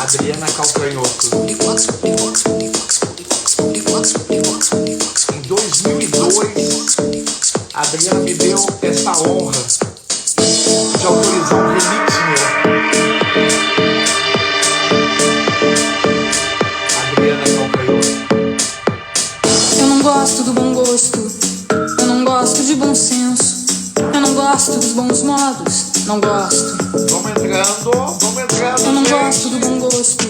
Adriana Calcanhoto. Em 2002, a Adriana me deu essa honra de autorizar um remix meu. Adriana Calcanhoto. Eu não gosto do bom gosto, eu não gosto de bom senso, eu não gosto dos bons modos, não gosto. Vamos entrando, Eu não gente. gosto do bom gosto,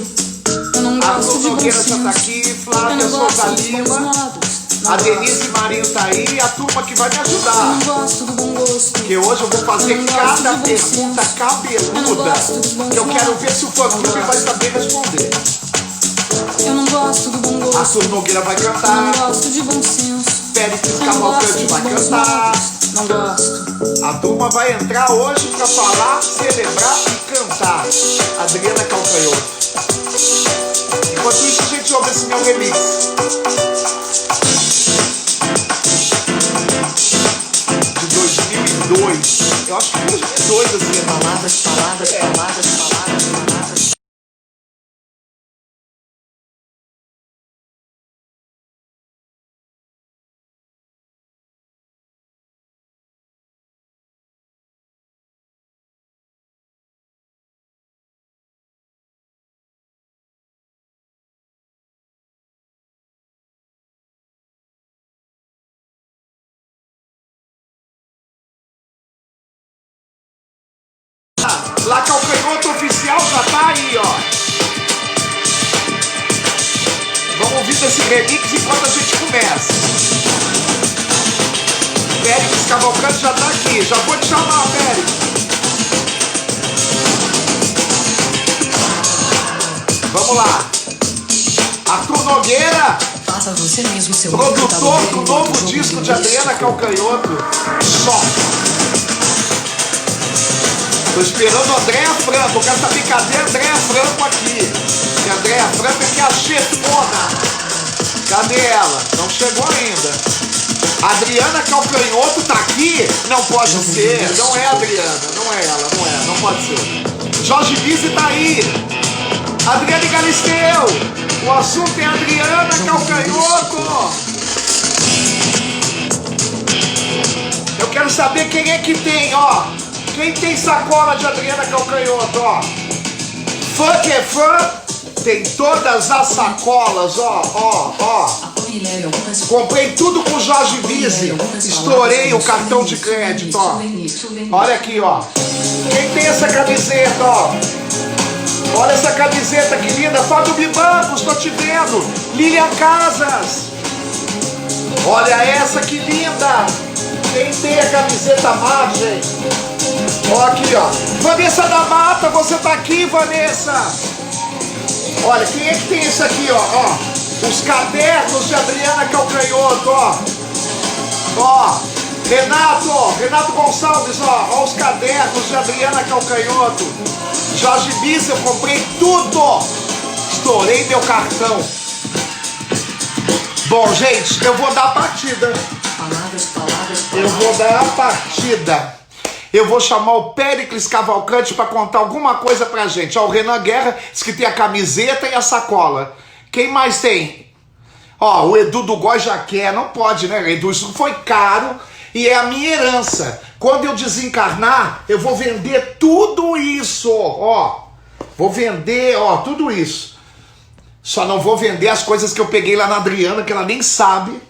eu não gosto de bom Nogueira senso, tá aqui, eu Flávia não Souza gosto dos bons Lima, modos, não a gosto. Denise Marinho tá aí e a turma que vai me Eu ajudar. não gosto do bom gosto, Porque hoje eu vou fazer eu não gosto cada de bom pergunta senso, cabeluda eu não gosto dos bons que eu quero modos, ver se o fã-clube não vai gosto. saber responder. Eu não gosto do bom gosto, Arthur Nogueira vai eu não cantar, gosto de bom senso, Péricles eu não gosto Cavalcante dos vai bons cantar. modos, não gosto. A turma vai entrar hoje pra falar, celebrar e cantar. Adriana Calcanhoto. Enquanto isso, a gente ouve esse meu remix. De 2002. Eu acho que 2002, assim, Palavras, palavras, palavras, palavras, palavras. Lá Calcanhoto oficial já tá aí, ó. Vamos ouvir esse remix enquanto a gente começa. Péricles Cavalcante já tá aqui. Já vou te chamar, Péricles. Vamos lá. Arthur Nogueira, Faça você mesmo seu produtor do novo disco de Adriana Calcanhoto. Só. Tô esperando a Andréa Franco. Eu quero saber cadê a Andréa Franco aqui. E a Andréa Franco é que é a chefona. Cadê ela? Não chegou ainda. A Adriana Calcanhoto tá aqui? Não pode ser. Não é a Adriana. Não é ela. Não é. Não pode ser. Jorge Bise tá aí. Adriane Galisteu. O assunto é Adriana Calcanhoto. Eu quero saber quem é que tem, ó. Quem tem sacola de Adriana Calcanhoto, ó? Fã que é fã, tem todas as sacolas, ó. Comprei tudo com Jorge Bise, estourei o cartão de crédito, ó. Olha aqui, ó. Quem tem essa camiseta, ó? Olha essa camiseta que linda, Fábio Bibancos, tô te vendo. Lilian Casas. Olha essa que linda. Quem tem a camiseta Margem? Ó aqui, ó. Vanessa da Mata, você tá aqui, Vanessa. Olha, quem é que tem isso aqui, ó? Os cadernos de Adriana Calcanhoto, ó. Renato Gonçalves, ó. Os cadernos de Adriana Calcanhoto. Jorge Bise, eu comprei tudo. Estourei meu cartão. Bom, gente, eu vou dar a partida. Eu vou dar a partida. Eu vou chamar o Péricles Cavalcante para contar alguma coisa pra gente. Ó, o Renan Guerra diz que tem a camiseta e a sacola. Quem mais tem? Ó, o Edu do Góis já quer. Não pode, né, Edu? Isso foi caro e é a minha herança. Quando eu desencarnar, eu vou vender tudo isso, ó. Vou vender, ó, tudo isso. Só não vou vender as coisas que eu peguei lá na Adriana, que ela nem sabe,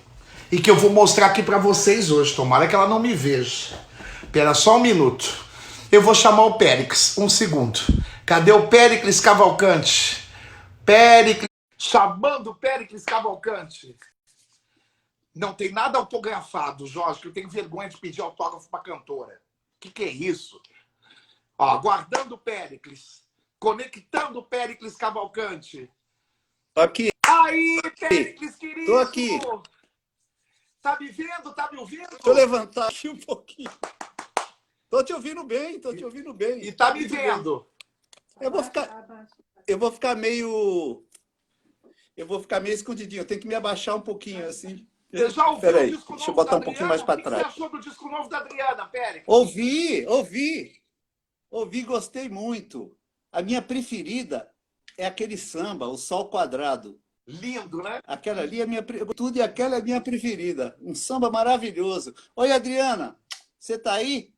e que eu vou mostrar aqui pra vocês hoje. Tomara que ela não me veja. Espera só um minuto. Eu vou chamar o Péricles. Um segundo. Cadê o Péricles Cavalcante? Péricles. Chamando o Péricles Cavalcante. Não tem nada autografado, Jorge, que eu tenho vergonha de pedir autógrafo pra cantora. Que é isso? Ó, aguardando o Péricles. Conectando o Péricles Cavalcante. Tô aqui. Aí, Péricles, querido. Tô aqui. Tá me vendo? Tá me ouvindo? Deixa eu levantar aqui um pouquinho. Tô te ouvindo bem, tô te ouvindo bem. E tá me vendo? Eu vou ficar, eu vou ficar meio, eu vou ficar meio escondidinho. Eu tenho que me abaixar um pouquinho assim. Você já ouviu Espera o aí, disco deixa eu novo da botar um pouquinho Adriana? mais O para que você trás. achou do disco novo da Adriana, Pérez? Ouvi, gostei muito. A minha preferida é aquele samba, o Sol Quadrado. Lindo, né? Aquela ali é minha tudo e aquela é minha preferida. Um samba maravilhoso. Oi, Adriana, você tá aí?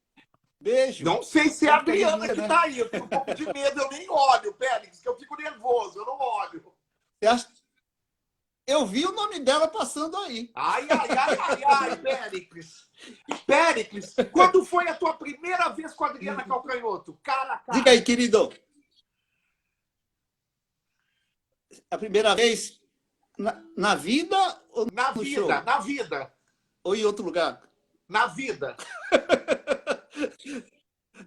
Beijo. Não sei se é a Sempre que a gente Adriana não que né? tá aí. Eu tenho um pouco de medo, eu nem olho, Pérez, que eu fico nervoso, eu não olho. Você acha? Eu vi o nome dela passando aí. Ai, ai, ai, ai, ai, Péricles. Péricles, quando foi a tua primeira vez com a Adriana Calcanhoto? Cara a Diga cara. aí, querido. A primeira vez na vida ou Na no vida, show? na vida, Ou em outro lugar? na vida.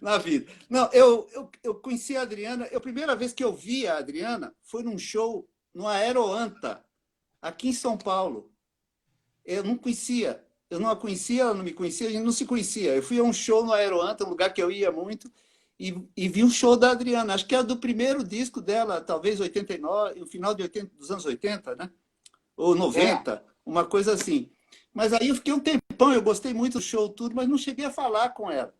Na vida. Não, eu conheci a Adriana. A primeira vez que eu vi a Adriana foi num show no Aeroanta, aqui em São Paulo. Eu não conhecia. Eu não a conhecia, ela não me conhecia, a gente não se conhecia. Eu fui a um show no Aeroanta, um lugar que eu ia muito, e vi um show da Adriana. Acho que era do primeiro disco dela, talvez 89, no final de 80, dos anos 80, né? Ou É. 90, uma coisa assim. Mas aí eu fiquei um tempão, eu gostei muito do show, tudo, mas não cheguei a falar com ela.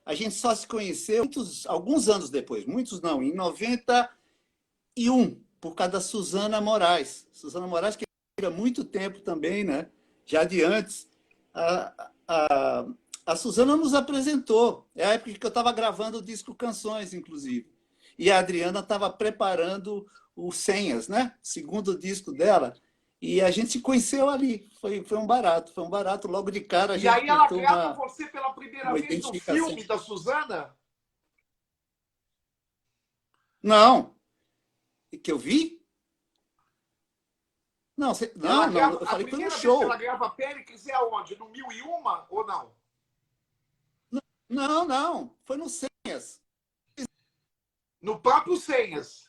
A gente só se conheceu alguns anos depois, muitos não, em 91, por causa da Suzana Moraes. Suzana Moraes, que há muito tempo também, né? Já de antes. A, a Suzana nos apresentou. É a época que eu estava gravando o disco Canções, inclusive. E a Adriana estava preparando o Senhas, né? O segundo disco dela. E a gente se conheceu ali. Foi um barato. Foi um barato. Logo de cara a E gente aí ela pintou grava você pela primeira uma vez no identificação. filme da Suzana? Não. Que eu vi? Não, Ela não, grava, eu a falei que foi no primeira vez que ela show. grava Péricles é aonde? No 1001 ou não? Não, foi no Senhas. No próprio Senhas.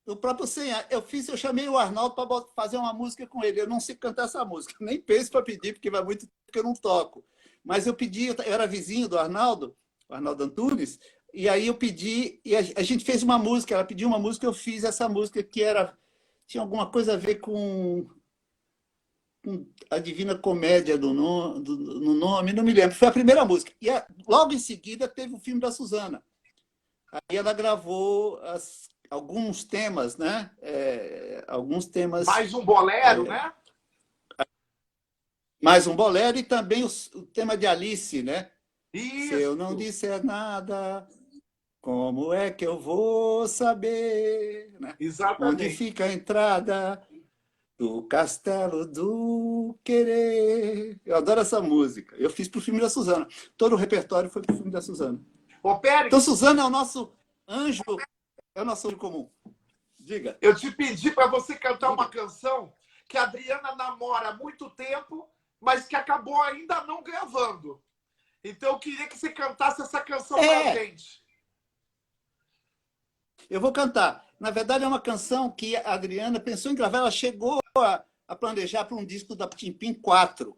No próprio Senhas. Eu chamei o Arnaldo para fazer uma música com ele. Eu não sei cantar essa música, nem penso para pedir, porque vai muito tempo que eu não toco. Mas eu pedi, eu era vizinho do Arnaldo, o Arnaldo Antunes, e aí eu pedi, e a gente fez uma música, ela pediu uma música, eu fiz essa música que tinha alguma coisa a ver com a Divina Comédia no nome, não me lembro. Foi a primeira música. E logo em seguida teve o filme da Suzana. Aí ela gravou alguns temas, né? Alguns temas. Mais um bolero, né? Mais um bolero e também o tema de Alice, né? Isso. Se eu não disser nada, como é que eu vou saber, né? Exatamente. Onde fica a entrada do Castelo do Querer. Eu adoro essa música. Eu fiz para o filme da Suzana. Todo o repertório foi para o filme da Suzana. Ô, Pérez, Então, Suzana é o nosso anjo, é o nosso anjo comum. Diga. eu te pedi para você cantar uma canção que a Adriana namora há muito tempo, mas que acabou ainda não gravando. Então eu queria que você cantasse essa canção pra gente. Eu vou cantar. Na verdade, é uma canção que a Adriana pensou em gravar. Ela chegou a planejar para um disco da Timpim 4.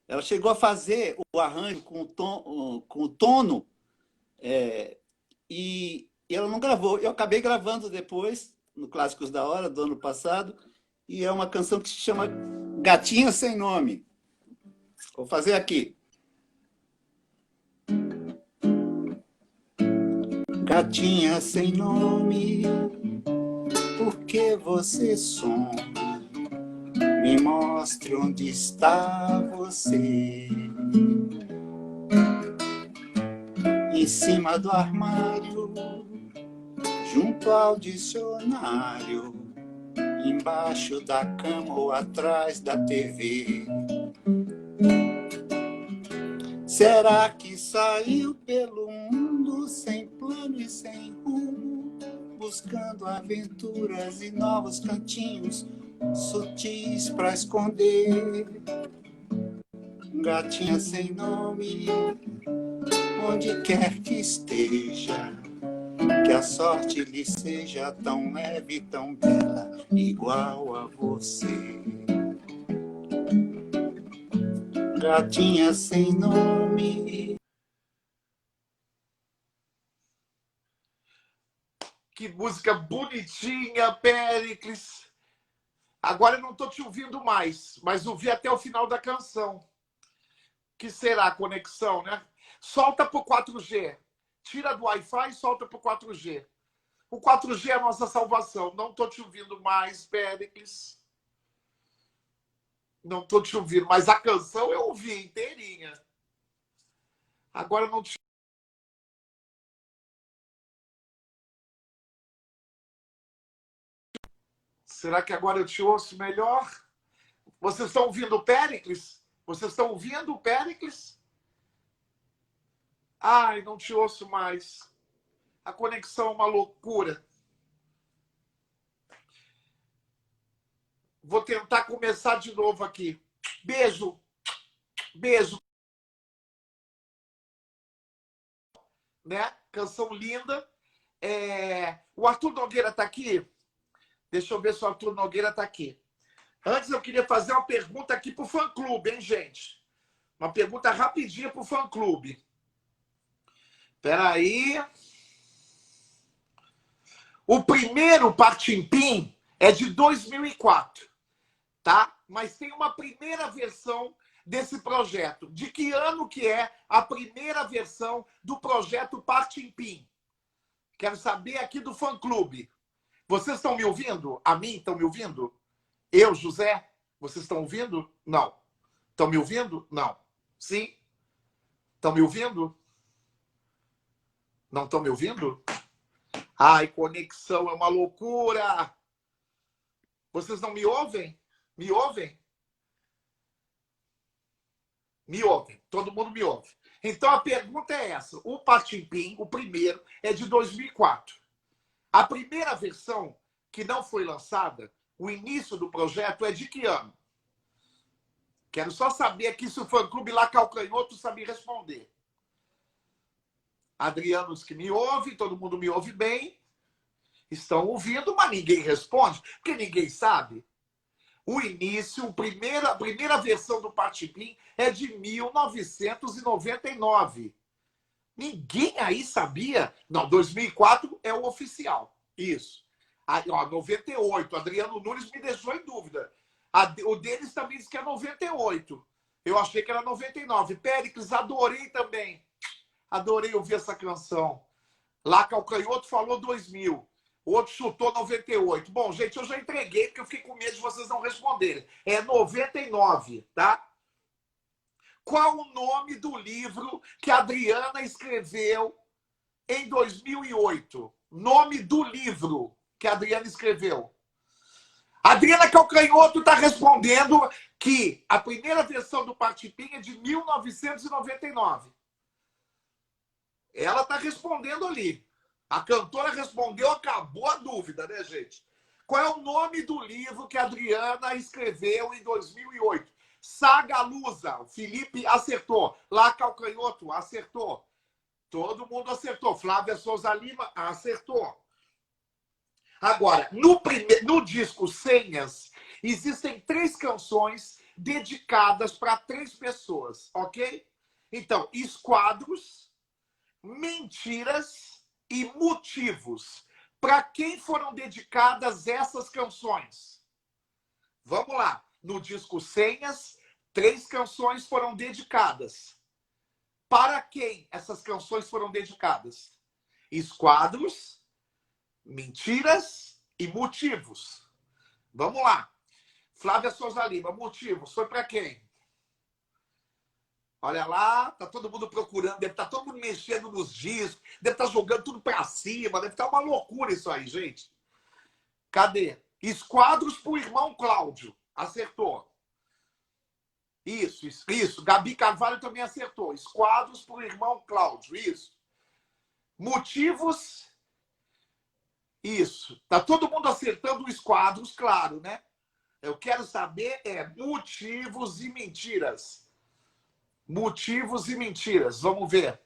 Ela chegou a fazer o arranjo com o tono e ela não gravou. Eu acabei gravando depois, no Clássicos da Hora, do ano passado, e é uma canção que se chama Gatinha Sem Nome. Vou fazer aqui. Gatinha sem nome, por que você some? Me mostre onde está você. Em cima do armário, junto ao dicionário, embaixo da cama ou atrás da TV. Será que saiu pelo mundo sem plano e sem rumo, buscando aventuras e novos cantinhos sutis pra esconder? Gatinha sem nome, onde quer que esteja, que a sorte lhe seja tão leve, tão bela, igual a você. Gatinha sem nome. Que música bonitinha, Péricles. Agora eu não estou te ouvindo mais, mas ouvi até o final da canção. Que será a conexão, né? Solta pro 4G. Tira do Wi-Fi e solta pro 4G. O 4G é a nossa salvação. Não estou te ouvindo mais, Péricles. Não estou te ouvindo, mas a canção eu ouvi inteirinha. Agora não te... Será que agora eu te ouço melhor? Vocês estão ouvindo o Péricles? Vocês estão ouvindo o Péricles? Ai, não te ouço mais. A conexão é uma loucura. Vou tentar começar de novo aqui. Beijo. Beijo. Né? Canção linda. O Arthur Nogueira está aqui? Deixa eu ver se o Arthur Nogueira está aqui. Antes eu queria fazer uma pergunta aqui para o fã-clube, hein, gente? Uma pergunta rapidinha para o fã-clube. Espera aí. O primeiro Partimpim é de 2004, tá? Mas tem uma primeira versão desse projeto. De que ano que é a primeira versão do projeto Partimpim? Quero saber aqui do fã-clube. Vocês estão me ouvindo? A mim estão me ouvindo? Eu, José? Vocês estão ouvindo? Não. Estão me ouvindo? Não. Sim? Estão me ouvindo? Não estão me ouvindo? Ai, conexão é uma loucura. Vocês não me ouvem? Me ouvem? Me ouvem. Todo mundo me ouve. Então a pergunta é essa. O Partimpim, o primeiro, é de 2004. A primeira versão, que não foi lançada, o início do projeto, é de que ano? Quero só saber aqui se o fã-clube lá Calcanhoto sabe responder. Adrianos que me ouve, todo mundo me ouve bem. Estão ouvindo, mas ninguém responde, porque ninguém sabe. O início, a primeira versão do Partimpim é de 1999. Ninguém aí sabia. Não, 2004 é o oficial. Isso. Aí, ó, 98. Adriano Nunes me deixou em dúvida. O deles também diz que é 98. Eu achei que era 99. Péricles, adorei também. Adorei ouvir essa canção. Lá Calcanhoto falou 2000. O outro chutou 98. Bom, gente, eu já entreguei porque eu fiquei com medo de vocês não responderem. É 99, tá? Qual o nome do livro que a Adriana escreveu em 2008? Nome do livro que a Adriana escreveu. A Adriana Calcanhoto está respondendo que a primeira versão do Partimpim é de 1999. Ela está respondendo ali. A cantora respondeu, acabou a dúvida, né, gente? Qual é o nome do livro que a Adriana escreveu em 2008? Saga Lusa. O Felipe acertou. Lá Calcanhoto acertou. Todo mundo acertou. Flávia Souza Lima acertou. Agora, no disco Senhas, existem 3 canções dedicadas para 3 pessoas, ok? Então, Esquadros, Mentiras e Motivos. Para quem foram dedicadas essas canções? Vamos lá. No disco Senhas, 3 canções foram dedicadas. Para quem essas canções foram dedicadas? Esquadros, Mentiras e Motivos. Vamos lá. Flávia Souza Lima, Motivos, foi para quem? Olha lá, tá todo mundo procurando, deve estar todo mundo mexendo nos discos, deve estar jogando tudo para cima, deve estar uma loucura isso aí, gente. Cadê? Esquadros pro irmão Cláudio. Acertou. Isso. Gabi Carvalho também acertou. Esquadros pro irmão Cláudio. Isso. Motivos. Isso. Tá todo mundo acertando os quadros, claro, né? Eu quero saber motivos e mentiras. Motivos e mentiras. Vamos ver.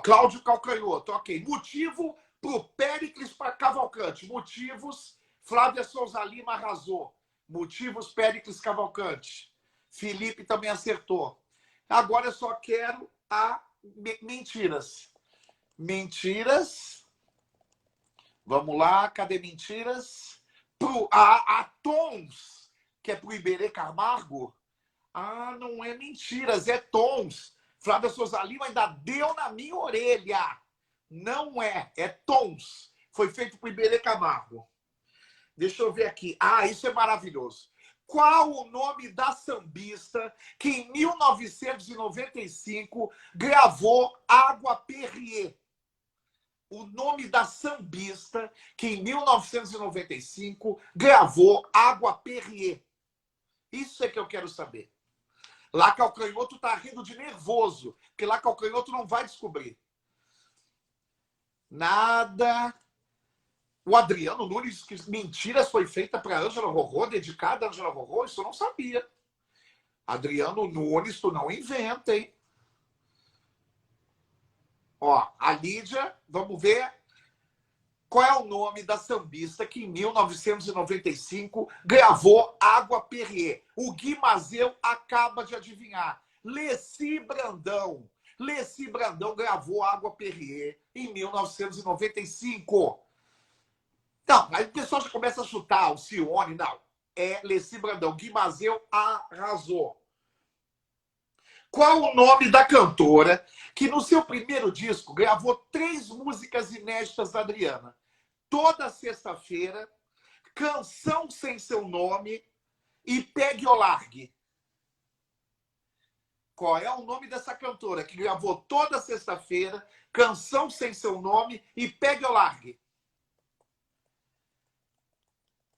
Cláudio Calcanhoto. Ok. Motivo pro Péricles para Cavalcante. Motivos, Flávia Souza Lima arrasou. Motivos, Péricles Cavalcante. Felipe também acertou. Agora eu só quero a mentiras. Mentiras. Vamos lá, cadê mentiras? A Tons, que é pro Iberê Camargo. Ah, não é mentiras, é Tons. Flávia Souza Lima ainda deu na minha orelha. Não é Tons. Foi feito pro Iberê Camargo. Deixa eu ver aqui. Ah, isso é maravilhoso. Qual o nome da sambista que em 1995 gravou Água Perrier? O nome da sambista que em 1995 gravou Água Perrier. Isso é que eu quero saber. Lá Calcanhoto tá rindo de nervoso, porque lá Calcanhoto não vai descobrir. Nada. O Adriano Nunes, que mentiras foi feita para Ângela Rorô, dedicada a Ângela Rorô, isso eu não sabia. Adriano Nunes, tu não inventa, hein? Ó, a Lídia, vamos ver qual é o nome da sambista que em 1995 gravou Água Perrier. O Gui Mazeu acaba de adivinhar. Leci Brandão. Leci Brandão gravou Água Perrier em 1995. Não, aí o pessoal já começa a chutar, Alcione, não. É Leci Brandão. Gui Mazeu arrasou. Qual o nome da cantora que no seu primeiro disco gravou 3 músicas inéditas da Adriana? Toda Sexta-feira, Canção Sem Seu Nome e Pegue ou Largue. Qual é o nome dessa cantora que gravou Toda Sexta-feira, Canção Sem Seu Nome e Pegue ou Largue?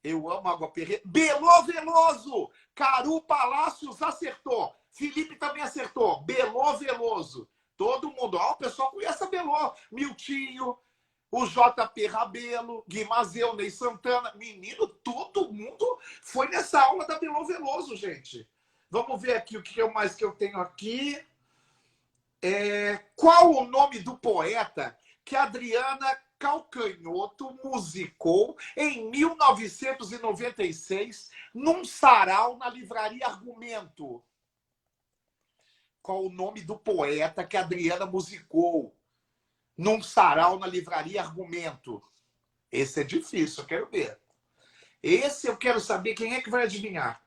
Eu amo Água Perrier. Belô Veloso! Caru Palácios acertou. Felipe também acertou. Belô Veloso. Todo mundo. Ó, o pessoal conhece a Belô. Miltinho, o JP Rabelo, Gui Mazeu, Ney Santana. Menino, todo mundo foi nessa aula da Belô Veloso, gente. Vamos ver aqui o que mais que eu tenho aqui. Qual o nome do poeta que a Adriana Calcanhoto musicou em 1996 num sarau na Livraria Argumento? Qual o nome do poeta que a Adriana musicou num sarau na Livraria Argumento? Esse é difícil, eu quero ver. Esse eu quero saber quem é que vai adivinhar.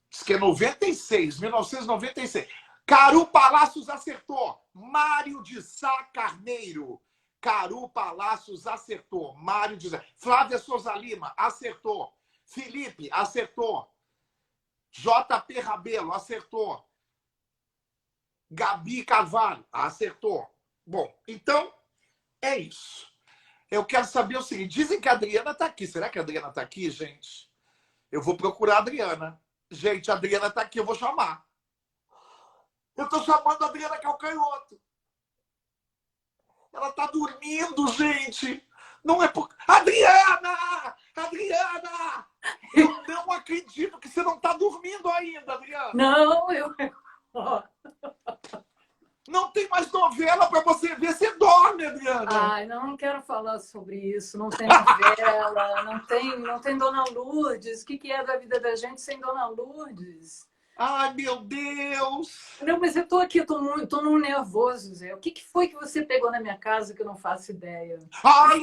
Diz que é 96, 1996. Caru Palácios acertou. Mário de Sá Carneiro. Caru Palácios acertou. Mário de Sá. Flávia Souza Lima acertou. Felipe acertou. JP Rabelo acertou. Gabi Carvalho acertou. Bom, então é isso. Eu quero saber o seguinte. Dizem que a Adriana está aqui. Será que a Adriana está aqui, gente? Eu vou procurar a Adriana. Gente, a Adriana está aqui. Eu vou chamar. Eu estou chamando a Adriana Calcanhoto. Ela está dormindo, gente. Não é por... Adriana! Adriana! Eu não acredito que você não está dormindo ainda, Adriana. Não, eu... Não tem mais novela para você ver. Você dorme, Adriana. Ai, não quero falar sobre isso. Não tem novela, não tem Dona Lourdes. O que é da vida da gente sem Dona Lourdes? Ai, meu Deus! Não, mas eu tô aqui, tô num nervoso, Zé. O que foi que você pegou na minha casa que eu não faço ideia? Ai,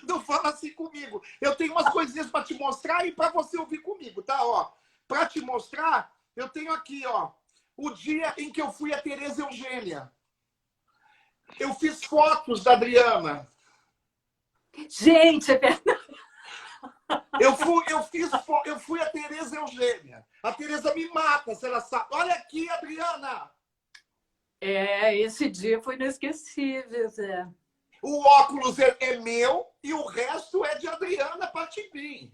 não fala assim comigo. Eu tenho umas coisinhas para te mostrar e para você ouvir comigo, tá? Ó, para te mostrar, eu tenho aqui, ó, o dia em que eu fui a Tereza Eugênia. Eu fiz fotos da Adriana. Gente, é verdade. Eu fui a Tereza Eugênia. A Tereza me mata, se ela sabe. Olha aqui, Adriana. Esse dia foi inesquecível, Zé. O óculos é meu e o resto é de Adriana Patimbim.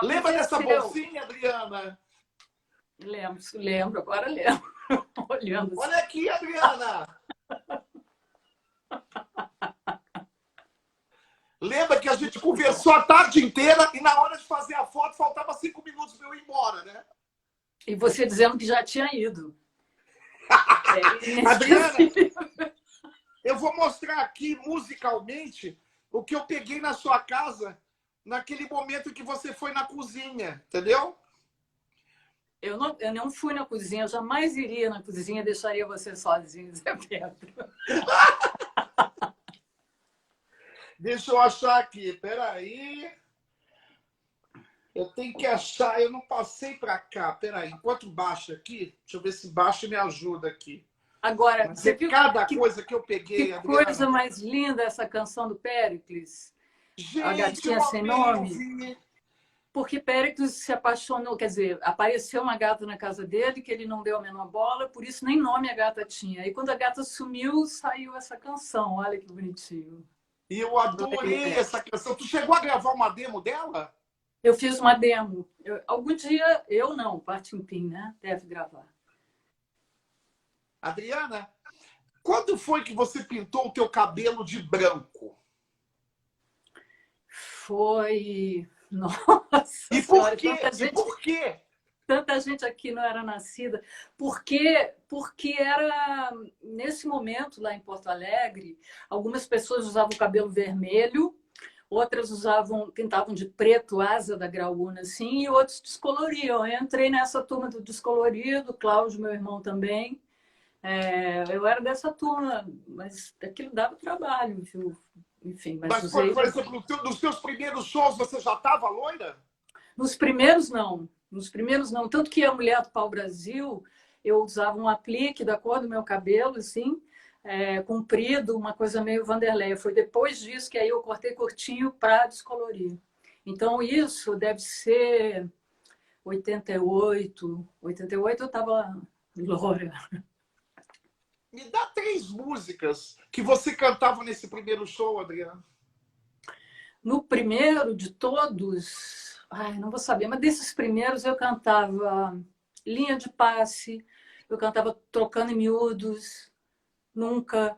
Lembra dessa bolsinha, Adriana? Lembro, agora lembro. Olhando assim. Olha aqui, Adriana. Lembra que a gente conversou a tarde inteira e na hora de fazer a foto faltava 5 minutos para eu ir embora, né? E você dizendo que já tinha ido. Adriana, eu vou mostrar aqui musicalmente o que eu peguei na sua casa naquele momento que você foi na cozinha, entendeu? Eu não fui na cozinha, eu jamais iria na cozinha, deixaria você sozinho, Zé Pedro. Deixa eu achar aqui, peraí. Eu tenho que achar, eu não passei para cá, peraí. Enquanto baixa aqui, deixa eu ver se baixa me ajuda aqui. Agora, Mas você é viu cada que, coisa que eu peguei, que coisa Adriana. mais linda essa canção do Péricles, A Gente, Gatinha eu Sem amei Nome? ouvir. Porque Péricles se apaixonou, quer dizer, apareceu uma gata na casa dele que ele não deu a menor bola, por isso nem nome a gata tinha. E quando a gata sumiu, saiu essa canção. Olha que bonitinho. E eu adorei essa canção. Tu chegou a gravar uma demo dela? Eu fiz uma demo. Algum dia, eu não, Parte Pim, né? Deve gravar. Adriana, quando foi que você pintou o teu cabelo de branco? Foi. Nossa E por Senhora, quê? E por quê? tanta gente aqui não era nascida. Porque era, nesse momento, lá em Porto Alegre, algumas pessoas usavam o cabelo vermelho, outras pintavam de preto, asa da graúna, assim, e outros descoloriam. Eu entrei nessa turma do descolorido, Cláudio, meu irmão também. Eu era dessa turma, mas aquilo dava trabalho, viu? Enfim, mas Mas, usei. por exemplo, nos teus primeiros shows você já estava loira? Nos primeiros, não. Nos primeiros, não. Tanto que a Mulher do Pau Brasil, eu usava um aplique da cor do meu cabelo, assim, comprido, uma coisa meio Vanderlei. Foi depois disso que aí eu cortei curtinho para descolorir. Então, isso deve ser 88. 88 eu estava loura. Me dá 3 músicas que você cantava nesse primeiro show, Adriana. No primeiro de todos, ai, não vou saber, mas desses primeiros eu cantava Linha de Passe, eu cantava Trocando em Miúdos, Nunca,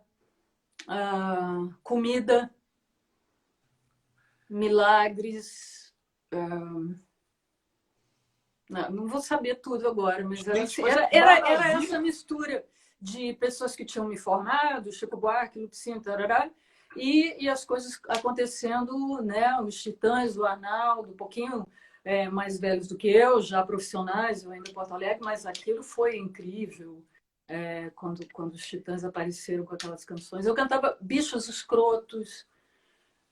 Comida, Milagres. Não vou saber tudo agora, mas era, Gente, assim, mas que era maravilha! essa mistura de pessoas que tinham me formado, Chico Buarque, Lupicínio, tarará, e as coisas acontecendo, né? Os Titãs, o Arnaldo, um pouquinho mais velhos do que eu, já profissionais, eu ainda em Porto Alegre, mas aquilo foi incrível quando os Titãs apareceram com aquelas canções. Eu cantava Bichos Escrotos,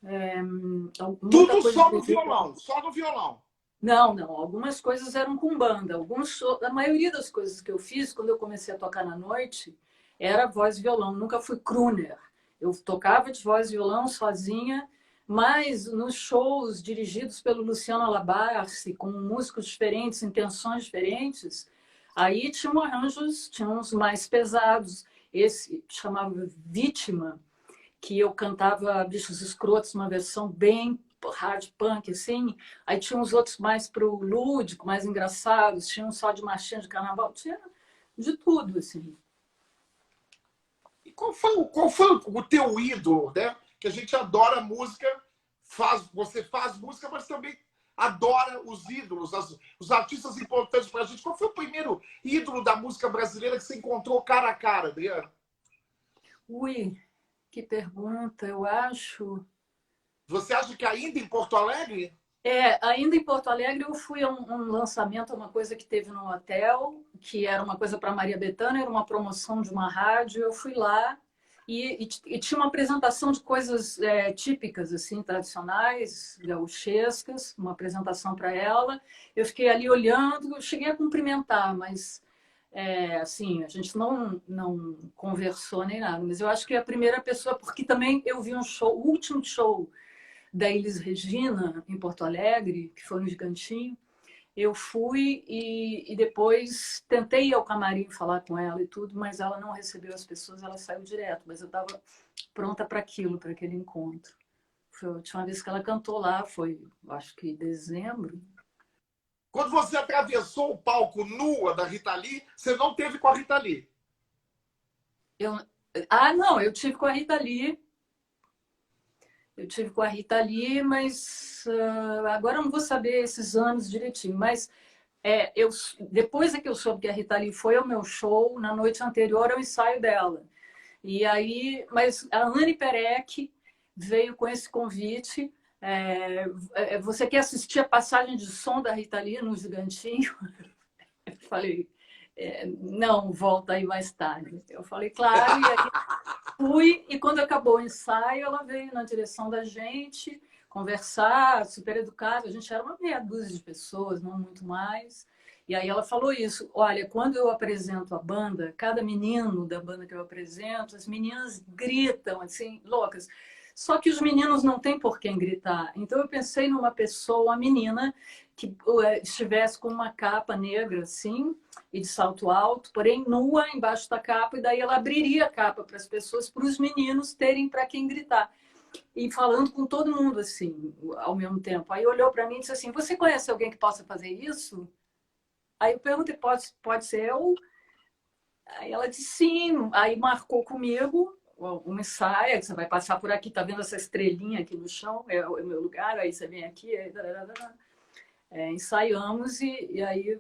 muita Tudo coisa só no de... violão, só no violão. Não, não. Algumas coisas eram com banda. A maioria das coisas que eu fiz, quando eu comecei a tocar na noite, era voz e violão. Nunca fui crooner. Eu tocava de voz e violão sozinha, mas nos shows dirigidos pelo Luciano Alabarce, com músicos diferentes, intenções diferentes, aí tinham arranjos, tinham uns mais pesados. Esse chamava Vítima, que eu cantava Bichos Escrotos, uma versão bem hard punk, assim. Aí tinha uns outros mais pro lúdico, mais engraçados, tinha um só de marchinha de carnaval, tinha de tudo, assim. E qual foi o teu ídolo, né? Que a gente adora música, você faz música, mas também adora os ídolos, os artistas importantes para a gente. Qual foi o primeiro ídolo da música brasileira que você encontrou cara a cara, Adriana? Ui, que pergunta, eu acho. Você acha que ainda em Porto Alegre? Ainda em Porto Alegre, eu fui a um lançamento, uma coisa que teve no hotel, que era uma coisa para Maria Bethânia, era uma promoção de uma rádio. Eu fui lá e tinha uma apresentação de coisas típicas, assim, tradicionais, gauchescas, uma apresentação para ela. Eu fiquei ali olhando, eu cheguei a cumprimentar, mas assim, a gente não conversou nem nada. Mas eu acho que é a primeira pessoa, porque também eu vi um show, o último show da Elis Regina, em Porto Alegre, que foi no Gigantinho. Eu fui e depois tentei ir ao camarim falar com ela e tudo, mas ela não recebeu as pessoas, ela saiu direto. Mas eu estava pronta para aquilo, para aquele encontro. Foi a última vez que ela cantou lá, foi, acho que em dezembro. Quando você atravessou o palco nua da Rita Lee, você não teve com a Rita Lee? Não, eu tive com a Rita Lee. Eu tive com a Rita Lee, mas agora eu não vou saber esses anos direitinho. Mas depois é que eu soube que a Rita Lee foi ao meu show, na noite anterior ao ensaio dela. E aí, mas a Anne Perec veio com esse convite. Você quer assistir a passagem de som da Rita Lee no Gigantinho? Eu falei, não, volta aí mais tarde. Eu falei, claro, e aí fui, e quando acabou o ensaio, ela veio na direção da gente conversar, super educada. A gente era uma meia dúzia de pessoas, não muito mais. E aí ela falou isso: olha, quando eu apresento a banda, cada menino da banda que eu apresento, as meninas gritam, assim, loucas. Só que os meninos não têm por quem gritar. Então eu pensei numa pessoa, uma menina, que estivesse com uma capa negra, assim, e de salto alto, porém nua embaixo da capa, e daí ela abriria a capa para as pessoas, para os meninos terem para quem gritar. E falando com todo mundo, assim, ao mesmo tempo. Aí olhou para mim e disse assim: você conhece alguém que possa fazer isso? Aí eu perguntei: pode ser eu? Aí ela disse sim. Aí marcou comigo um ensaio, que você vai passar por aqui, tá vendo essa estrelinha aqui no chão? É o meu lugar, aí você vem aqui, aí... ensaiamos, e aí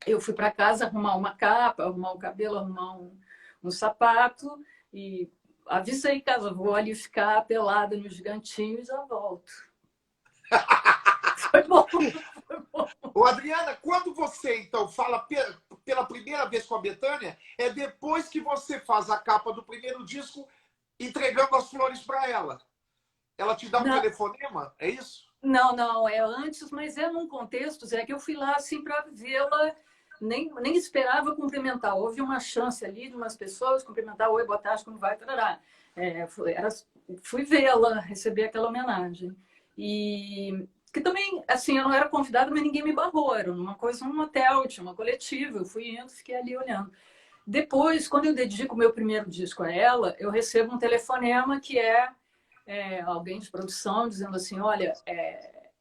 eu fui para casa arrumar uma capa, arrumar o cabelo, arrumar um sapato, e avisei em casa: vou ali ficar pelada no gigantinho e já volto. Foi bom, foi bom. Ô, Adriana, quando você, então, fala pela primeira vez com a Bethânia, é depois que você faz a capa do primeiro disco, entregando as flores para ela. Ela te dá um telefonema, é isso? Não, é antes, mas é num contexto, Zé, que eu fui lá assim para vê-la, nem esperava cumprimentar. Houve uma chance ali de umas pessoas cumprimentar: oi, boa tarde, como vai? Fui vê-la, receber aquela homenagem. E que também, assim, eu não era convidada, mas ninguém me barrou. Era uma coisa, um hotel, tinha uma coletiva, eu fui indo, fiquei ali olhando. Depois, quando eu dedico o meu primeiro disco a ela, eu recebo um telefonema que alguém de produção dizendo assim: olha,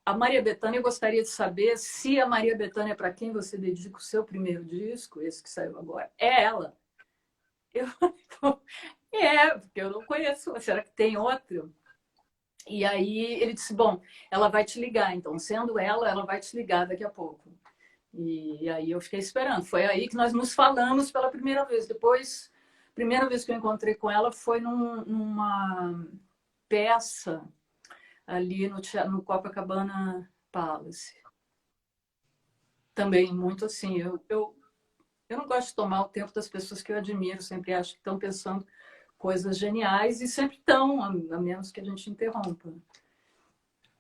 a Maria Bethânia gostaria de saber se a Maria Bethânia, para quem você dedica o seu primeiro disco, esse que saiu agora, é ela. Eu porque eu não conheço. Será que tem outro? E aí ele disse: bom, ela vai te ligar. Então, sendo ela vai te ligar daqui a pouco. E aí eu fiquei esperando. Foi aí que nós nos falamos pela primeira vez. Depois, a primeira vez que eu encontrei com ela foi numa peça ali no Copacabana Palace. Também muito assim. Eu não gosto de tomar o tempo das pessoas que eu admiro. Sempre acho que estão pensando coisas geniais, e sempre estão, a menos que a gente interrompa.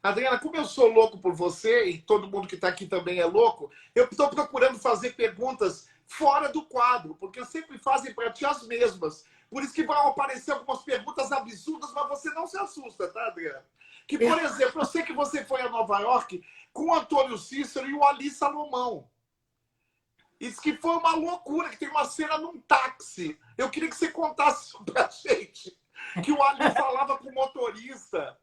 Adriana, como eu sou louco por você, e todo mundo que está aqui também é louco, eu estou procurando fazer perguntas fora do quadro, porque sempre fazem para ti as mesmas. Por isso que vão aparecer algumas perguntas absurdas, mas você não se assusta, tá, Adriana? Que, por exemplo, eu sei que você foi a Nova York com o Antônio Cícero e o Ali Salomão. Isso que foi uma loucura, que tem uma cena num táxi. Eu queria que você contasse pra gente. Que o Ali falava com o motorista.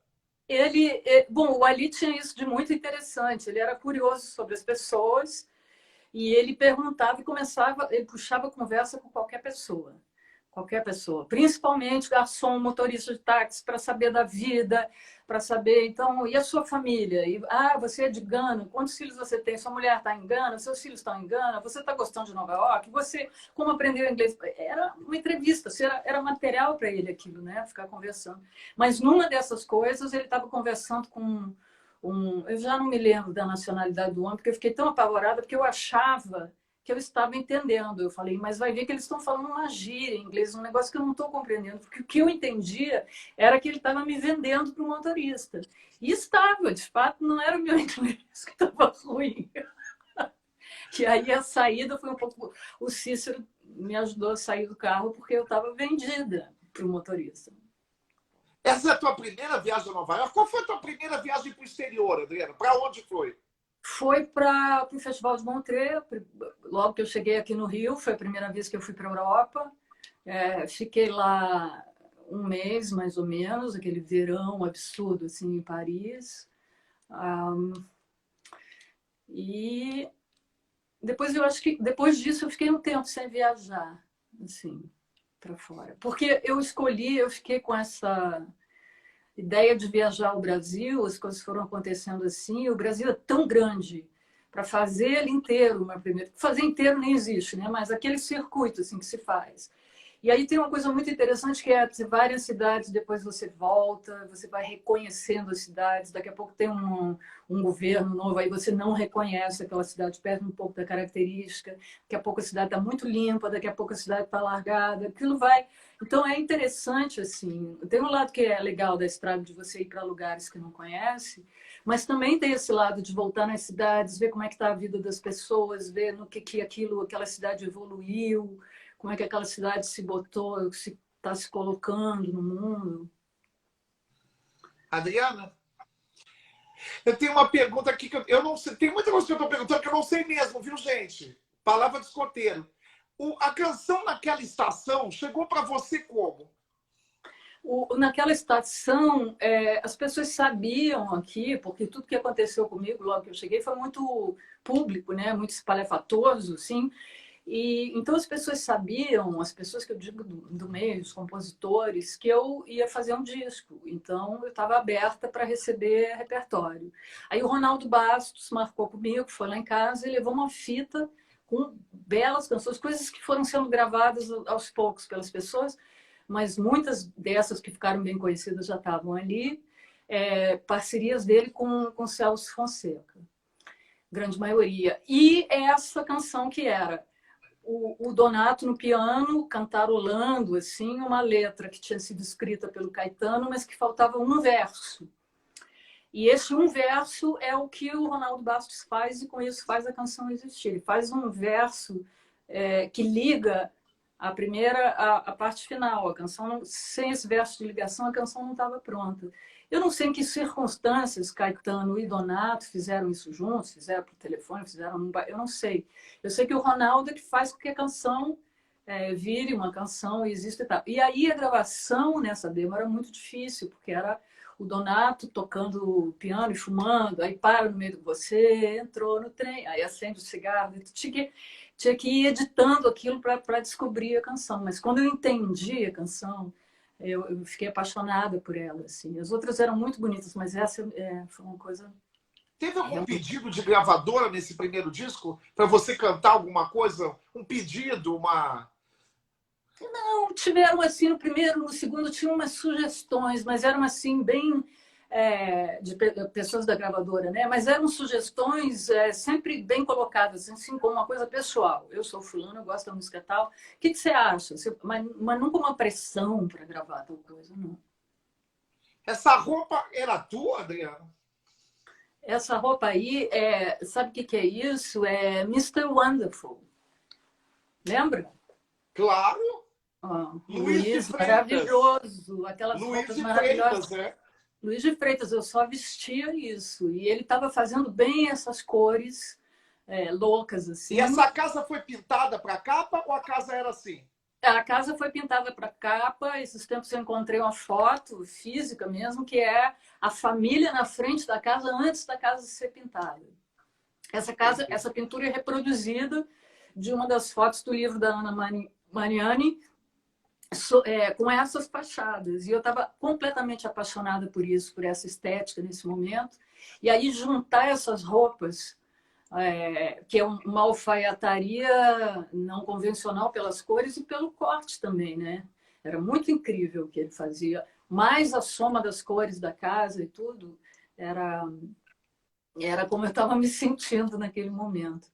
Bom, o Ali tinha isso de muito interessante. Ele era curioso sobre as pessoas, e ele perguntava e ele puxava conversa com qualquer pessoa. Qualquer pessoa, principalmente garçom, motorista de táxi, para saber da vida, para saber, então, e a sua família? Você é de Gana, quantos filhos você tem? Sua mulher está em Gana, seus filhos estão em Gana, você está gostando de Nova York? Você, como aprendeu inglês? Era uma entrevista, era material para ele aquilo, né? Ficar conversando. Mas numa dessas coisas, ele estava conversando com eu já não me lembro da nacionalidade do homem, porque eu fiquei tão apavorada, porque eu achava que eu estava entendendo. Eu falei: mas vai ver que eles estão falando uma gíria em inglês, um negócio que eu não estou compreendendo. Porque o que eu entendia era que ele estava me vendendo para o motorista. E estava, de fato, não era o meu inglês que estava ruim. E aí a saída foi um pouco... O Cícero me ajudou a sair do carro porque eu estava vendida para o motorista. Essa é a tua primeira viagem a Nova York? Qual foi a tua primeira viagem para o exterior, Adriana? Para onde foi? Foi para o Festival de Montreux. Logo que eu cheguei aqui no Rio, foi a primeira vez que eu fui para a Europa. Fiquei lá um mês, mais ou menos, aquele verão absurdo assim, em Paris. E depois eu acho que depois disso eu fiquei um tempo sem viajar, assim, para fora. Porque eu fiquei com essa ideia de viajar ao Brasil, as coisas foram acontecendo assim. O Brasil é tão grande para fazer ele inteiro, fazer inteiro nem existe, né? Mas aquele circuito assim que se faz. E aí tem uma coisa muito interessante que é várias cidades, depois você volta, você vai reconhecendo as cidades, daqui a pouco tem um governo novo, aí você não reconhece aquela cidade, perde um pouco da característica, daqui a pouco a cidade está muito limpa, daqui a pouco a cidade está largada, aquilo vai... Então é interessante, assim, tem um lado que é legal da estrada de você ir para lugares que não conhece, mas também tem esse lado de voltar nas cidades, ver como é que está a vida das pessoas, ver no que aquela cidade evoluiu, como é que aquela cidade se botou, se está se colocando no mundo. Adriana, eu tenho uma pergunta aqui que eu não sei. Tem muita coisa que eu estou perguntando que eu não sei mesmo, viu, gente? Palavra de escoteiro. A canção naquela estação chegou para você como? Naquela estação, as pessoas sabiam aqui, porque tudo que aconteceu comigo logo que eu cheguei foi muito público, né? Muito espalhafatoso, assim. E, então as pessoas sabiam, as pessoas que eu digo do meio, os compositores, que eu ia fazer um disco. Então eu estava aberta para receber repertório. Aí o Ronaldo Bastos marcou comigo, foi lá em casa e levou uma fita com belas canções, coisas que foram sendo gravadas aos poucos pelas pessoas, mas muitas dessas que ficaram bem conhecidas já estavam ali. Parcerias dele com Celso Fonseca, grande maioria. E essa canção que era o Donato no piano, cantarolando assim, uma letra que tinha sido escrita pelo Caetano, mas que faltava um verso. E esse um verso é o que o Ronaldo Bastos faz, e com isso faz a canção existir. Ele faz um verso que liga a primeira à parte final. A canção, sem esse verso de ligação, a canção não estava pronta. Eu não sei em que circunstâncias Caetano e Donato fizeram isso juntos, fizeram por telefone, fizeram... Eu não sei. Eu sei que o Ronaldo é que faz com que a canção vire uma canção e exista e tal. E aí a gravação nessa demo era muito difícil, porque era o Donato tocando piano e fumando, aí para no meio de você, entrou no trem, aí acende o cigarro, tinha que ir editando aquilo para descobrir a canção. Mas quando eu entendi a canção, eu fiquei apaixonada por ela. Assim. As outras eram muito bonitas, mas essa foi uma coisa... Teve algum pedido de gravadora nesse primeiro disco? Para você cantar alguma coisa? Um pedido, uma... Não, tiveram assim, no primeiro, no segundo, tinham umas sugestões, mas eram assim, bem de pessoas da gravadora, né? Mas eram sugestões sempre bem colocadas, assim, como uma coisa pessoal. Eu sou fulano, eu gosto da música tal. O que você acha? Mas não com uma pressão para gravar tal coisa, não. Essa roupa era tua, Adriana? Essa roupa aí, sabe o que é isso? É Mr. Wonderful. Lembra? Claro. Luiz de Freitas. Maravilhoso. Aquelas Luiz roupas de maravilhosas. Freitas, né? Luiz de Freitas, eu só vestia isso. E ele estava fazendo bem essas cores loucas, assim. E essa casa foi pintada para capa ou a casa era assim? A casa foi pintada para capa. Esses tempos eu encontrei uma foto física mesmo, que é a família na frente da casa antes da casa ser pintada. Essa pintura é reproduzida de uma das fotos do livro da Ana Mariani, com essas fachadas. E eu estava completamente apaixonada por isso, por essa estética nesse momento. E aí juntar essas roupas, que é uma alfaiataria não convencional pelas cores e pelo corte também, né? Era muito incrível o que ele fazia. Mais a soma das cores da casa e tudo, era como eu estava me sentindo naquele momento.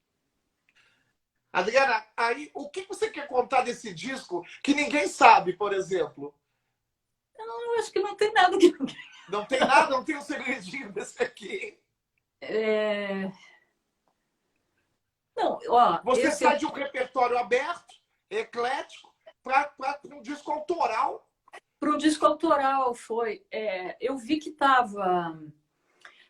Adriana, aí o que você quer contar desse disco que ninguém sabe, por exemplo? Eu acho que não tem nada que... Não tem nada? Não tem um segredinho desse aqui? Não, ó... Você sai de um repertório aberto, eclético, para um disco autoral. Para um disco autoral, foi... eu vi que estava...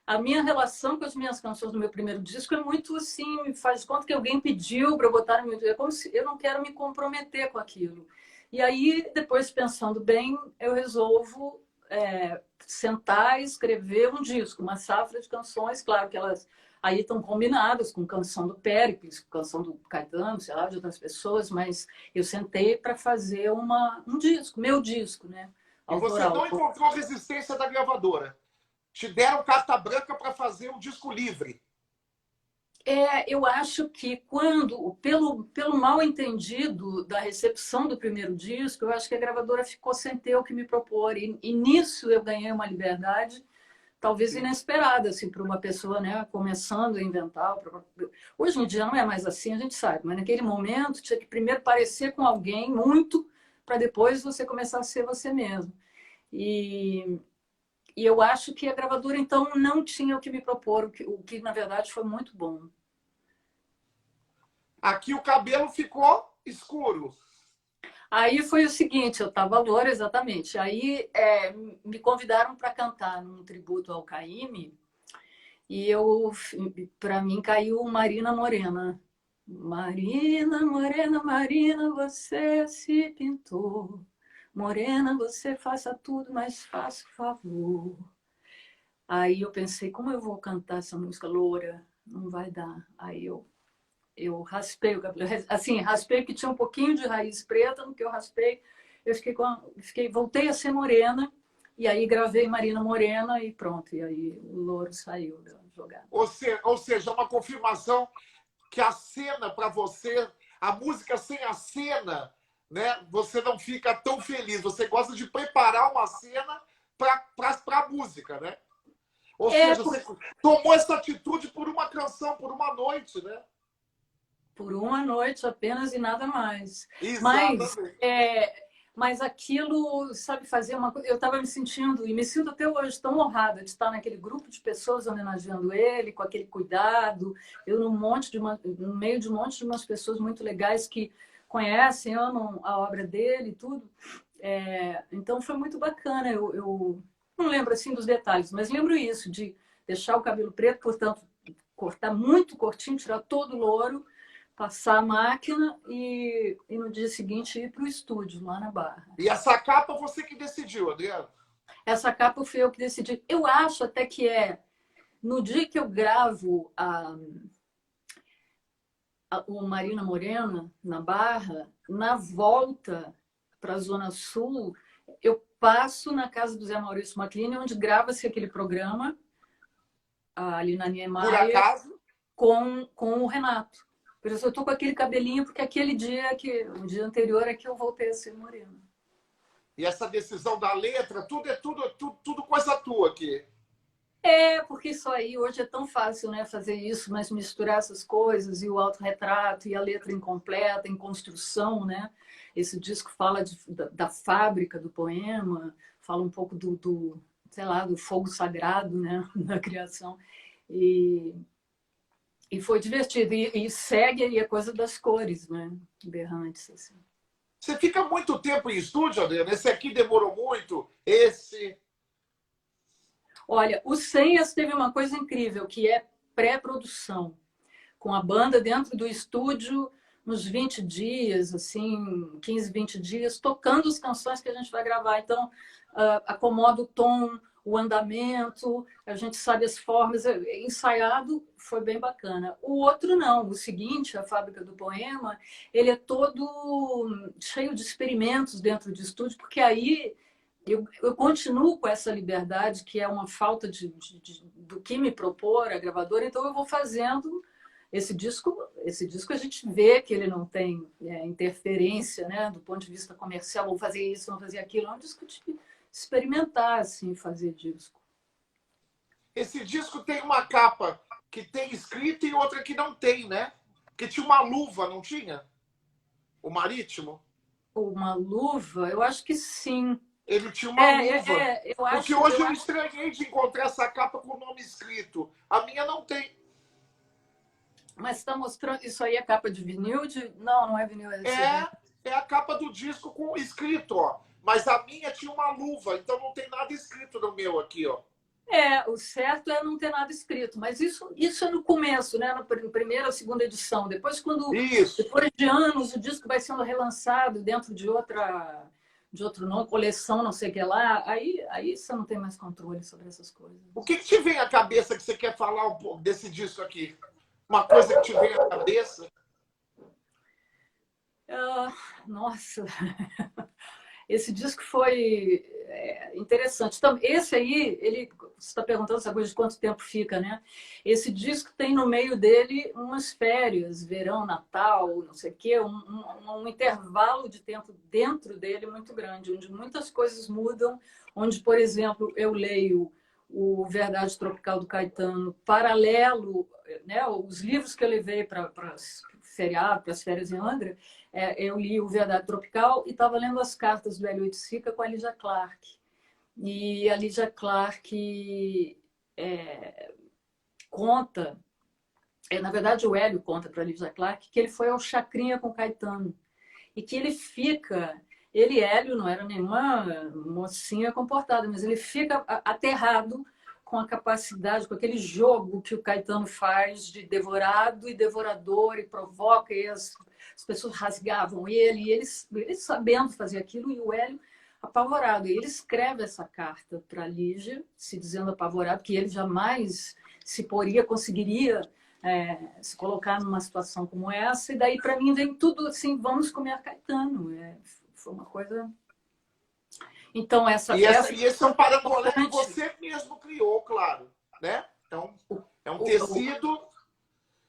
A minha relação com as minhas canções do meu primeiro disco é muito assim, faz de conta que alguém pediu para eu botar no meu disco. É como se eu não quero me comprometer com aquilo. E aí, depois, pensando bem, eu resolvo sentar e escrever um disco, uma safra de canções. Claro que elas aí estão combinadas com canção do Péricles, com canção do Caetano, sei lá, de outras pessoas, mas eu sentei para fazer um disco, meu disco, né? Autoral. E você não encontrou resistência da gravadora? Te deram carta branca para fazer um disco livre? Eu acho que pelo mal entendido da recepção do primeiro disco, eu acho que a gravadora ficou sem ter o que me propor. E nisso eu ganhei uma liberdade, talvez inesperada, assim, para uma pessoa, né, começando a inventar. Hoje em dia não é mais assim, a gente sabe, mas naquele momento tinha que primeiro parecer com alguém muito, para depois você começar a ser você mesmo. E eu acho que a gravadora, então, não tinha o que me propor, o que na verdade, foi muito bom. Aqui o cabelo ficou escuro. Aí foi o seguinte, eu estava loura, exatamente. Aí me convidaram para cantar num tributo ao Caymmi, e para mim, caiu Marina Morena. Marina, morena, Marina, você se pintou. Morena, você faça tudo, mas faça o favor. Aí eu pensei, como eu vou cantar essa música loura? Não vai dar. Aí eu raspei o cabelo. Assim, raspei que tinha um pouquinho de raiz preta, no que eu raspei, eu voltei a ser morena, e aí gravei Marina Morena e pronto. E aí o louro saiu da jogada. Ou seja, uma confirmação que a cena para você, a música sem a cena, né, você não fica tão feliz. Você gosta de preparar uma cena para a música, né? Ou seja, você tomou essa atitude por uma canção, por uma noite, né? Por uma noite apenas e nada mais. Exatamente. Mas aquilo, sabe, fazer uma coisa. Eu estava me sentindo, e me sinto até hoje tão honrada de estar naquele grupo de pessoas homenageando ele, com aquele cuidado. Eu no meio de um monte de umas pessoas muito legais que conhecem, amam a obra dele e tudo. Então foi muito bacana. Eu não lembro assim dos detalhes, mas lembro isso, de deixar o cabelo preto, portanto, cortar muito curtinho, tirar todo o louro, passar a máquina e no dia seguinte ir para o estúdio, lá na Barra. E essa capa você que decidiu, Adriana? Essa capa fui eu que decidi. Eu acho até que no dia que eu gravo o Marina Morena, na Barra, na volta para a Zona Sul, eu passo na casa do Zé Maurício Maclini, onde grava-se aquele programa, ali na Niemeyer, por acaso, com o Renato. Por isso eu tô com aquele cabelinho, porque aquele dia o dia anterior é que eu voltei a ser morena. E essa decisão da letra, tudo coisa tua aqui. Porque isso aí hoje é tão fácil, né, fazer isso, mas misturar essas coisas e o autorretrato e a letra incompleta, em construção, né? Esse disco fala da fábrica do poema, fala um pouco sei lá, do fogo sagrado, né, da criação. E foi divertido. E segue aí a coisa das cores, né? Berrantes, assim. Você fica muito tempo em estúdio, Adriana? Esse aqui demorou muito? Esse... Olha, o Senhas teve uma coisa incrível, que é pré-produção. Com a banda dentro do estúdio, uns 20 dias, assim, 15, 20 dias, tocando as canções que a gente vai gravar. Então, acomoda o tom, o andamento, a gente sabe as formas. Ensaiado, foi bem bacana. O outro não, o seguinte, a Fábrica do Poema, ele é todo cheio de experimentos dentro de estúdio, porque aí eu continuo com essa liberdade, que é uma falta do que me propor a gravadora, então eu vou fazendo esse disco a gente vê que ele não tem interferência, né, do ponto de vista comercial, vou fazer isso, vou fazer aquilo, é um disco de experimentar, assim, fazer disco. Esse disco tem uma capa que tem escrito e outra que não tem, né? Porque tinha uma luva, não tinha? O Marítimo? Uma luva? Eu acho que sim. Ele tinha uma luva. Porque hoje eu estranhei de encontrar essa capa com o nome escrito. A minha não tem. Mas está mostrando... Isso aí é capa de vinil? Não é vinil. É a capa do disco com escrito, ó. Mas a minha tinha uma luva, então não tem nada escrito no meu aqui, ó. O certo é não ter nada escrito, mas isso é no começo, né? Na primeira ou segunda edição. Depois de anos, o disco vai sendo relançado dentro de outro nome, coleção, não sei o que lá, aí você não tem mais controle sobre essas coisas. O que te vem à cabeça que você quer falar um pouco desse disco aqui? Uma coisa que te vem à cabeça? Nossa! Esse disco foi interessante. Então, esse aí, você está perguntando essa coisa de quanto tempo fica, né? Esse disco tem no meio dele umas férias, verão, Natal, não sei o quê, um intervalo de tempo dentro dele muito grande, onde muitas coisas mudam, onde, por exemplo, eu leio o Verdade Tropical do Caetano paralelo, né? Os livros que eu levei para feriado, para as férias em Angra, eu li o Verdade Tropical e estava lendo as cartas do Hélio Oiticica com a Lígia Clark. E a Lígia Clark conta, na verdade o Hélio conta para a Lígia Clark que ele foi ao Chacrinha com o Caetano e que Hélio não era nenhuma mocinha comportada, mas ele fica aterrado com a capacidade, com aquele jogo que o Caetano faz de devorado e devorador, e provoca, e as pessoas rasgavam ele, e ele sabendo fazer aquilo, e o Hélio apavorado. E ele escreve essa carta para Lígia, se dizendo apavorado, que ele jamais conseguiria se colocar numa situação como essa, e daí para mim vem tudo assim, vamos comer Caetano. Foi uma coisa... Então, esse é um parangolé que você mesmo criou, claro, né? Então, é um tecido...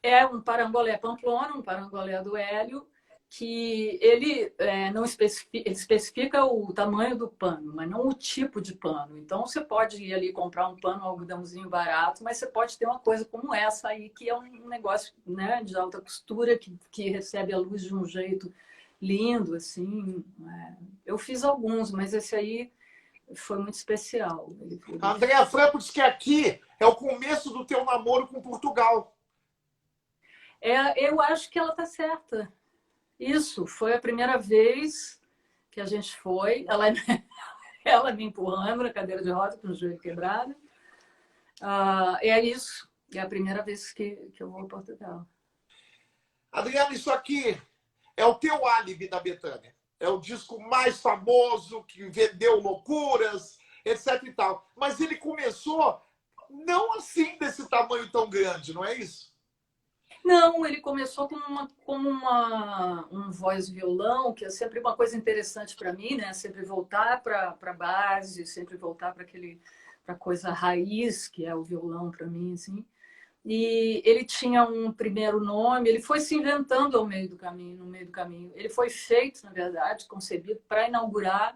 É um parangolé Pamplona, um parangolé do Hélio, que ele ele especifica o tamanho do pano, mas não o tipo de pano. Então, você pode ir ali comprar um pano, um algodãozinho barato, mas você pode ter uma coisa como essa aí, que é um negócio, né, de alta costura, que recebe a luz de um jeito lindo, assim. Eu fiz alguns, mas esse aí foi muito especial. A Andréa Franco diz que aqui é o começo do teu namoro com Portugal. Eu acho que ela está certa. Isso, foi a primeira vez que a gente foi. Ela me empurrando na cadeira de roda com o joelho quebrado. É isso. É a primeira vez que eu vou a Portugal. Adriana, isso aqui é o teu álibi da Bethânia. É o disco mais famoso, que vendeu loucuras, etc e tal. Mas ele começou não assim desse tamanho tão grande, não é isso? Não, ele começou como um voz-violão, que é sempre uma coisa interessante para mim, né? Sempre voltar para a base, sempre voltar para a coisa raiz, que é o violão para mim, assim. E ele tinha um primeiro nome, ele foi se inventando no meio do caminho. Ele foi feito, na verdade, concebido para inaugurar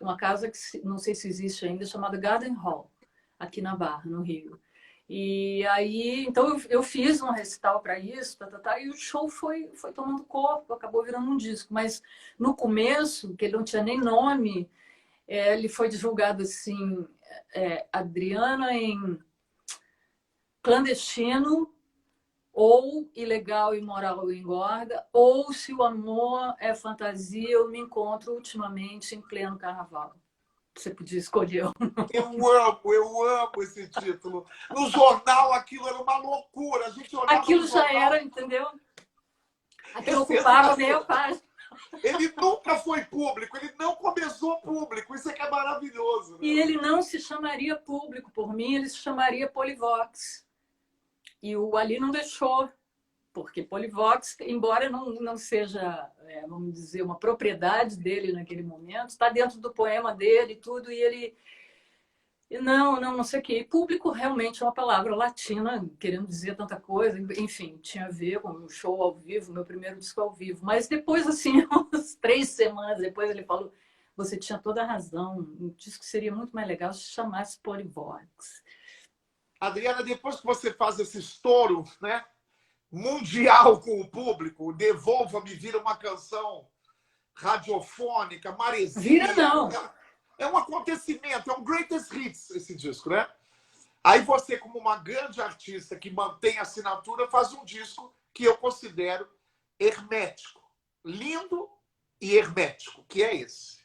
uma casa que não sei se existe ainda, chamada Garden Hall, aqui na Barra, no Rio. E aí, então eu fiz um recital para isso, e o show foi tomando corpo, acabou virando um disco. Mas no começo, que ele não tinha nem nome, ele foi divulgado assim, Adriana em clandestino, ou ilegal, imoral e engorda, ou se o amor é fantasia, eu me encontro ultimamente em pleno carnaval. Você podia escolher. Eu amo esse título. No jornal aquilo era uma loucura. A gente olhava aquilo já jornal, era, entendeu? Aquilo ocupava meia página. Ele nunca foi público, ele não começou público. Isso é que é maravilhoso. Né? E ele não se chamaria público por mim, ele se chamaria Polivox. E o Ali não deixou, porque Polivox, embora não seja, vamos dizer, uma propriedade dele naquele momento, está dentro do poema dele e tudo, e ele... Não sei o quê. Público realmente é uma palavra latina, querendo dizer tanta coisa. Enfim, tinha a ver com o show ao vivo, meu primeiro disco ao vivo. Mas depois, assim, umas 3 semanas depois, ele falou, você tinha toda a razão, o disco seria muito mais legal se chamasse Polivox. Adriana, depois que você faz esse estouro, né, mundial com o público, Devolva-me vira uma canção radiofônica, maresia. Vira não. É um acontecimento, é um greatest hits esse disco, né? Aí você, como uma grande artista que mantém a assinatura, faz um disco que eu considero hermético. Lindo e hermético, que é esse.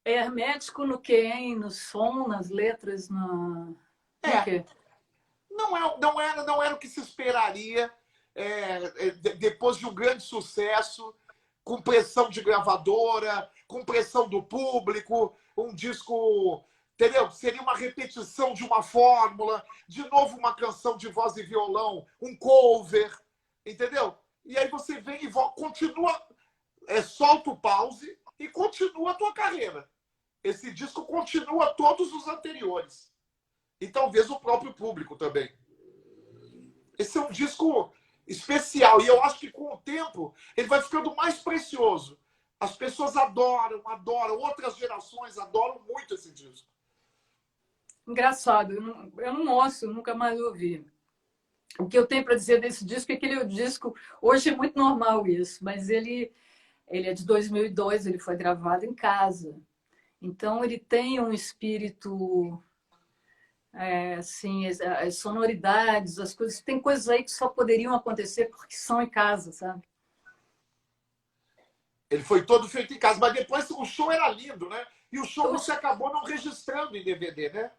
É hermético no que, hein? No som, nas letras, no quê? Não era o que se esperaria depois de um grande sucesso, com pressão de gravadora, com pressão do público, um disco, entendeu? Seria uma repetição de uma fórmula, de novo uma canção de voz e violão, um cover, entendeu? E aí você vem e continua, solta o pause, e continua a tua carreira. Esse disco continua todos os anteriores. E talvez o próprio público também. Esse é um disco especial. E eu acho que com o tempo ele vai ficando mais precioso. As pessoas adoram, adoram. Outras gerações adoram muito esse disco. Engraçado, eu não ouço, nunca mais ouvi. O que eu tenho para dizer desse disco é que ele é um disco... Hoje é muito normal isso, mas ele é de 2002, ele foi gravado em casa. Então, ele tem um espírito... assim, as sonoridades, as coisas... Tem coisas aí que só poderiam acontecer porque são em casa, sabe? Ele foi todo feito em casa, mas depois o show era lindo, né? E o show você acabou não registrando em DVD, né?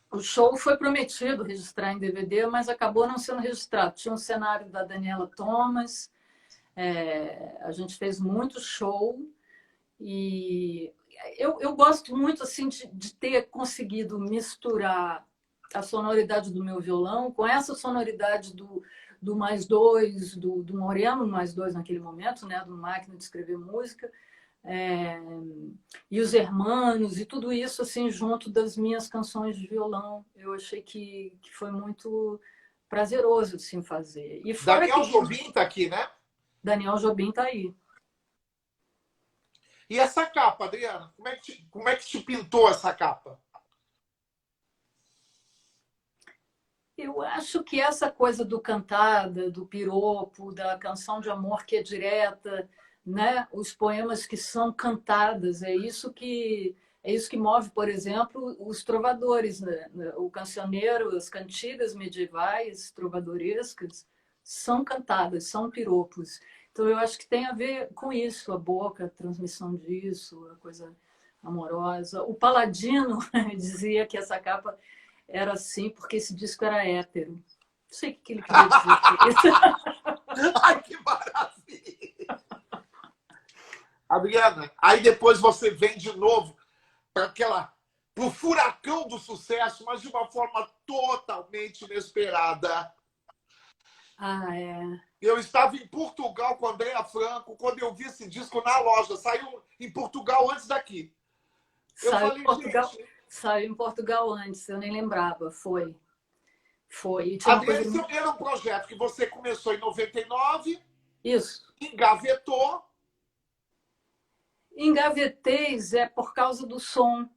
O show foi prometido registrar em DVD, mas acabou não sendo registrado. Tinha um cenário da Daniela Thomas, a gente fez muito show e eu gosto muito assim, de ter conseguido misturar a sonoridade do meu violão com essa sonoridade do mais dois, do Moreno mais dois naquele momento, né, do Máquina de Escrever Música, e os Hermanos, e tudo isso assim junto das minhas canções de violão. Eu achei que foi muito prazeroso assim, fazer. E Daniel Jobim está aqui, né? Daniel Jobim está aí. E essa capa, Adriana? Como é que te pintou essa capa? Eu acho que essa coisa do cantada, do piropo, da canção de amor que é direta, né? Os poemas que são cantadas, é isso que move, por exemplo, os trovadores, né? O cancioneiro, as cantigas medievais trovadorescas são cantadas, são piropos. Então eu acho que tem a ver com isso, a boca, a transmissão disso, a coisa amorosa. O Paladino dizia que essa capa era assim porque esse disco era hétero. Não sei o que ele queria dizer com isso. Ai, que maravilha! Adriana, aí depois você vem de novo para o furacão do sucesso, mas de uma forma totalmente inesperada. Ah, é. Eu estava em Portugal com a Andréa Franco, quando eu vi esse disco na loja. Saiu em Portugal antes daqui. Eu falei, gente... Saiu em Portugal antes, eu nem lembrava. Foi. E tinha Adriana, era um projeto que você começou em 99. Isso. Engavetou. Engavetei, Zé, por causa do som.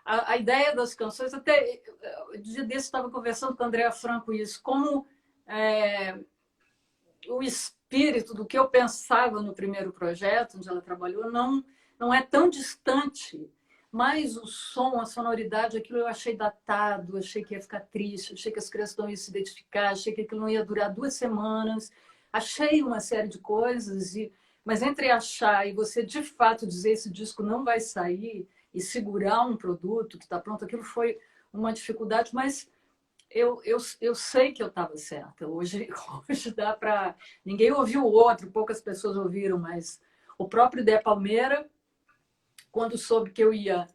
A ideia das canções, até o dia desse estava conversando com a Andréa Franco isso, como o espírito do que eu pensava no primeiro projeto, onde ela trabalhou, não é tão distante, mas o som, a sonoridade, aquilo eu achei datado, achei que ia ficar triste, achei que as crianças não iam se identificar, achei que aquilo não ia durar 2 semanas, achei uma série de coisas, mas entre achar e você de fato dizer esse disco não vai sair e segurar um produto que está pronto, aquilo foi uma dificuldade, mas eu sei que eu estava certa. Hoje dá para... Ninguém ouviu o outro, poucas pessoas ouviram, mas o próprio Dé Palmeira, quando soube que eu ia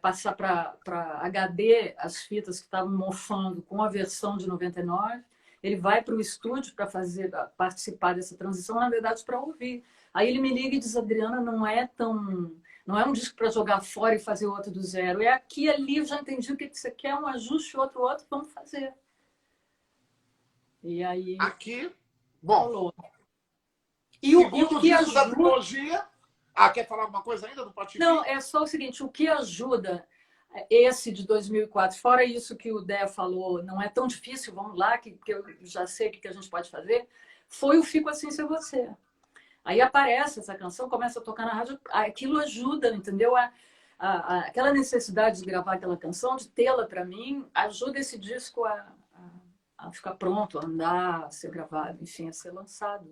passar para HD as fitas que estavam mofando com a versão de 99, ele vai para o estúdio para participar dessa transição, na verdade, para ouvir. Aí ele me liga e diz, Adriana, não é um disco para jogar fora e fazer outro do zero. É aqui, ali, eu já entendi o que você quer, um ajuste, outro, vamos fazer. E aí... Aqui, bom... Rolou. E o que disco da trilogia... quer falar alguma coisa ainda do Patife? Não, é só o seguinte, o que ajuda esse de 2004, fora isso que o Dé falou, não é tão difícil, vamos lá, que eu já sei o que a gente pode fazer, foi o Fico Assim Sem Você. Aí aparece essa canção, começa a tocar na rádio, aquilo ajuda, entendeu? Aquela necessidade de gravar aquela canção, de tê-la para mim, ajuda esse disco a ficar pronto, a andar, a ser gravado, enfim, a ser lançado.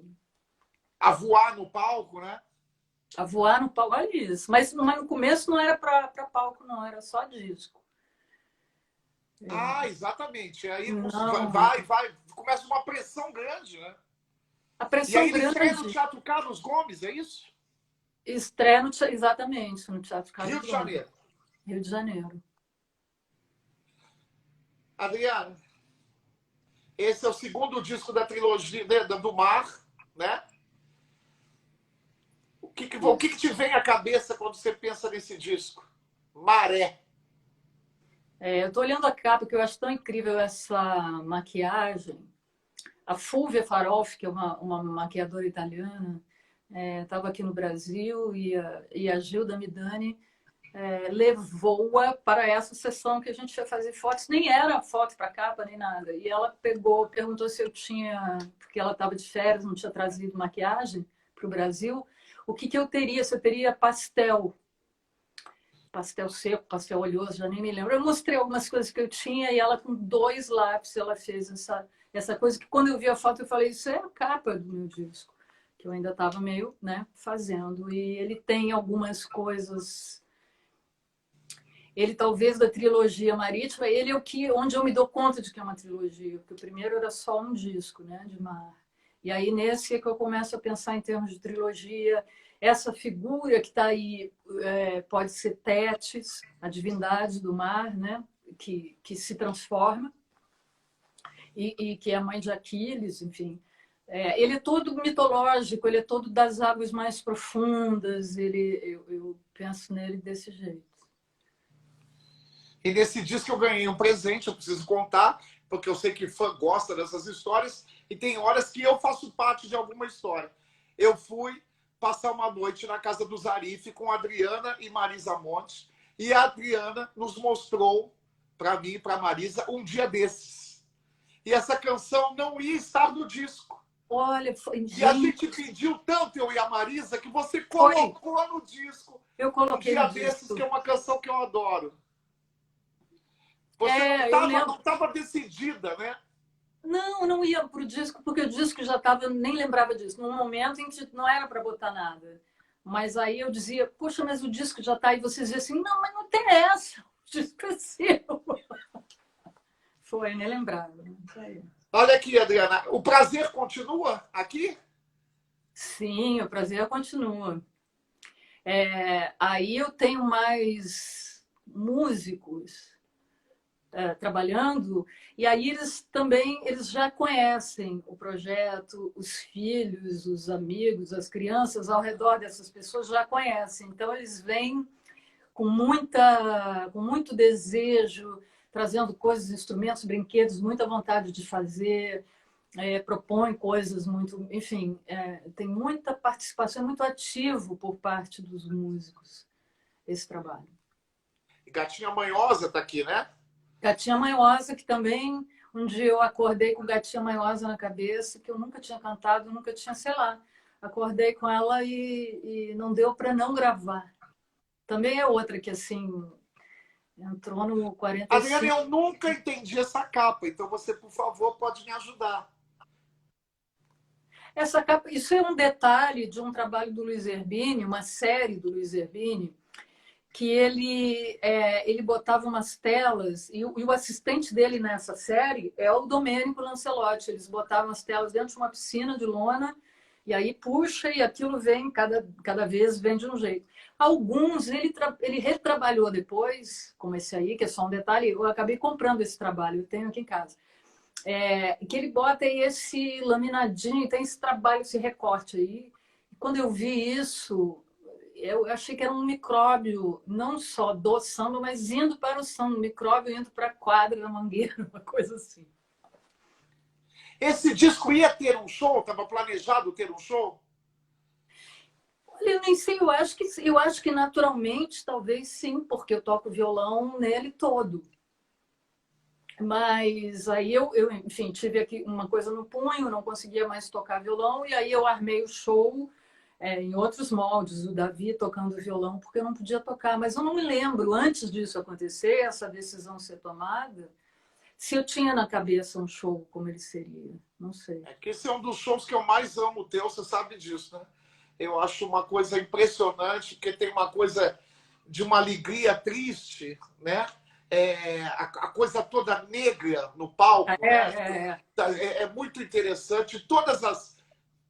A voar no palco, né? A voar no palco, olha isso. Mas no começo não era para palco, não, era só disco. Exatamente. Aí não. vai, começa uma pressão grande, né? A pressão e aí grande. Estreia no Teatro Carlos Gomes, é isso? Estreia exatamente, no Teatro Carlos Rio de Gomes. Janeiro. Rio de Janeiro. Adriana, esse é o segundo disco da trilogia do Mar, né? O que te vem à cabeça quando você pensa nesse disco? Maré. Eu estou olhando a capa, que eu acho tão incrível essa maquiagem. A Fulvia Farolfi, que é uma maquiadora italiana, estava aqui no Brasil e a Gilda Midani levou-a para essa sessão que a gente ia fazer fotos. Nem era foto para capa, nem nada. E ela perguntou se eu tinha, porque ela estava de férias, não tinha trazido maquiagem para o Brasil, o que eu teria, se eu teria pastel seco, pastel oleoso, já nem me lembro. Eu mostrei algumas coisas que eu tinha e ela, com 2 lápis, ela fez essa coisa que, quando eu vi a foto, eu falei, isso é a capa do meu disco, que eu ainda estava meio, fazendo. E ele tem algumas coisas... Ele, talvez, da trilogia Marítima, ele é onde eu me dou conta de que é uma trilogia, porque o primeiro era só um disco, de mar. E aí, nesse é que eu começo a pensar em termos de trilogia. Essa figura que está aí pode ser Tétis, a divindade do mar, que se transforma, e que é a mãe de Aquiles, enfim. Ele é todo mitológico, ele é todo das águas mais profundas, eu penso nele desse jeito. E nesse disco eu ganhei um presente, eu preciso contar, porque eu sei que fã gosta dessas histórias, e tem horas que eu faço parte de alguma história. Eu fui passar uma noite na casa do Zarif com a Adriana e Marisa Monte, e a Adriana nos mostrou, para mim e para Marisa, Um Dia Desses. E essa canção não ia estar no disco. Olha, e a gente pediu tanto, eu e a Marisa, que você colocou no disco Eu coloquei Um Dia Desses, que é uma canção que eu adoro. Você não estava decidida, né? Não ia pro disco, porque o disco já estava, nem lembrava disso. Num momento em que não era para botar nada. Mas aí eu dizia, poxa, mas o disco já está aí. Vocês diziam assim, não, mas não tem essa. O disco é seu. Foi, nem lembrava. Olha aqui, Adriana, o prazer continua aqui? Sim, o prazer continua. Aí eu tenho mais músicos trabalhando, e aí eles já conhecem o projeto, os filhos, os amigos, as crianças ao redor dessas pessoas já conhecem. Então eles vêm com muito desejo, trazendo coisas, instrumentos, brinquedos, muita vontade de fazer, propõem coisas muito... Enfim, tem muita participação, é muito ativo por parte dos músicos esse trabalho. E Gatinha Manhosa está aqui, né? Gatinha Manhosa, que também um dia eu acordei com Gatinha Manhosa na cabeça, que eu nunca tinha cantado, nunca tinha, sei lá. Acordei com ela e não deu para não gravar. Também é outra que, assim, entrou no 45. Adriana, eu nunca entendi essa capa, então você, por favor, pode me ajudar. Essa capa, isso é um detalhe de um trabalho do Luiz Zerbini, uma série do Luiz Zerbini, que ele botava umas telas, e o assistente dele nessa série é o Domênico Lancelotti. Eles botavam as telas dentro de uma piscina de lona, e aí puxa, e aquilo vem, cada vez vem de um jeito. Alguns ele retrabalhou depois, como esse aí, que é só um detalhe, eu acabei comprando esse trabalho, eu tenho aqui em casa. Que ele bota aí esse laminadinho, tem esse trabalho, esse recorte aí. E quando eu vi isso... Eu achei que era um micróbio, não só do samba, mas indo para o samba, um micróbio indo para a quadra da Mangueira, uma coisa assim. Esse disco ia ter um show? Estava planejado ter um show? Olha, eu nem sei, eu acho que naturalmente, talvez sim, porque eu toco violão nele todo. Mas aí enfim, tive aqui uma coisa no punho, não conseguia mais tocar violão, e aí eu armei o show... em outros moldes, o Davi tocando violão, porque eu não podia tocar. Mas eu não me lembro, antes disso acontecer, essa decisão ser tomada, se eu tinha na cabeça um show como ele seria. Não sei. Que esse é um dos shows que eu mais amo teu, você sabe disso, né? Eu acho uma coisa impressionante, porque tem uma coisa de uma alegria triste, né? A coisa toda negra no palco. É muito interessante.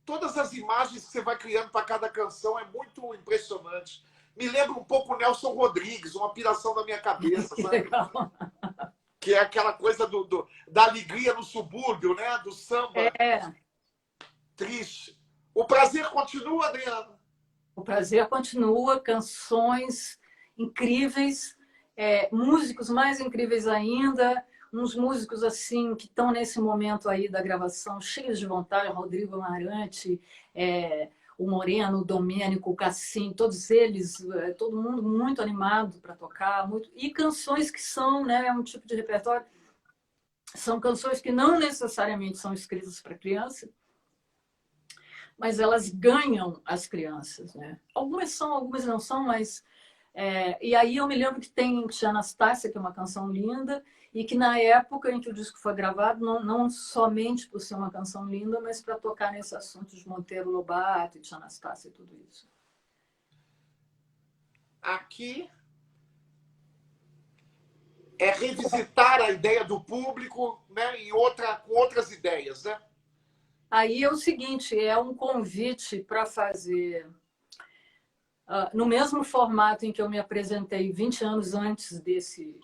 Todas as imagens que você vai criando para cada canção é muito impressionante. Me lembra um pouco o Nelson Rodrigues, uma piração da minha cabeça, sabe? Que é aquela coisa da alegria no subúrbio, né? Do samba. Triste. O prazer continua, Adriana? O O prazer continua, canções incríveis, músicos mais incríveis ainda, uns músicos assim que estão nesse momento aí da gravação, cheios de vontade, Rodrigo Amarante, o Moreno, o Domênico, o Cassim, todos eles, todo mundo muito animado para tocar, e canções que são, né, um tipo de repertório, são canções que não necessariamente são escritas para criança, mas elas ganham as crianças, né? Algumas são, algumas não são, mas... e aí eu me lembro que tem Tia Anastácia, que é uma canção linda, e que na época em que o disco foi gravado, não somente por ser uma canção linda, mas para tocar nesse assunto de Monteiro Lobato, Tia Anastácia e tudo isso. Aqui é revisitar a ideia do público, né, com outras ideias, né? Aí é o seguinte, é um convite para fazer... no mesmo formato em que eu me apresentei 20 anos antes desse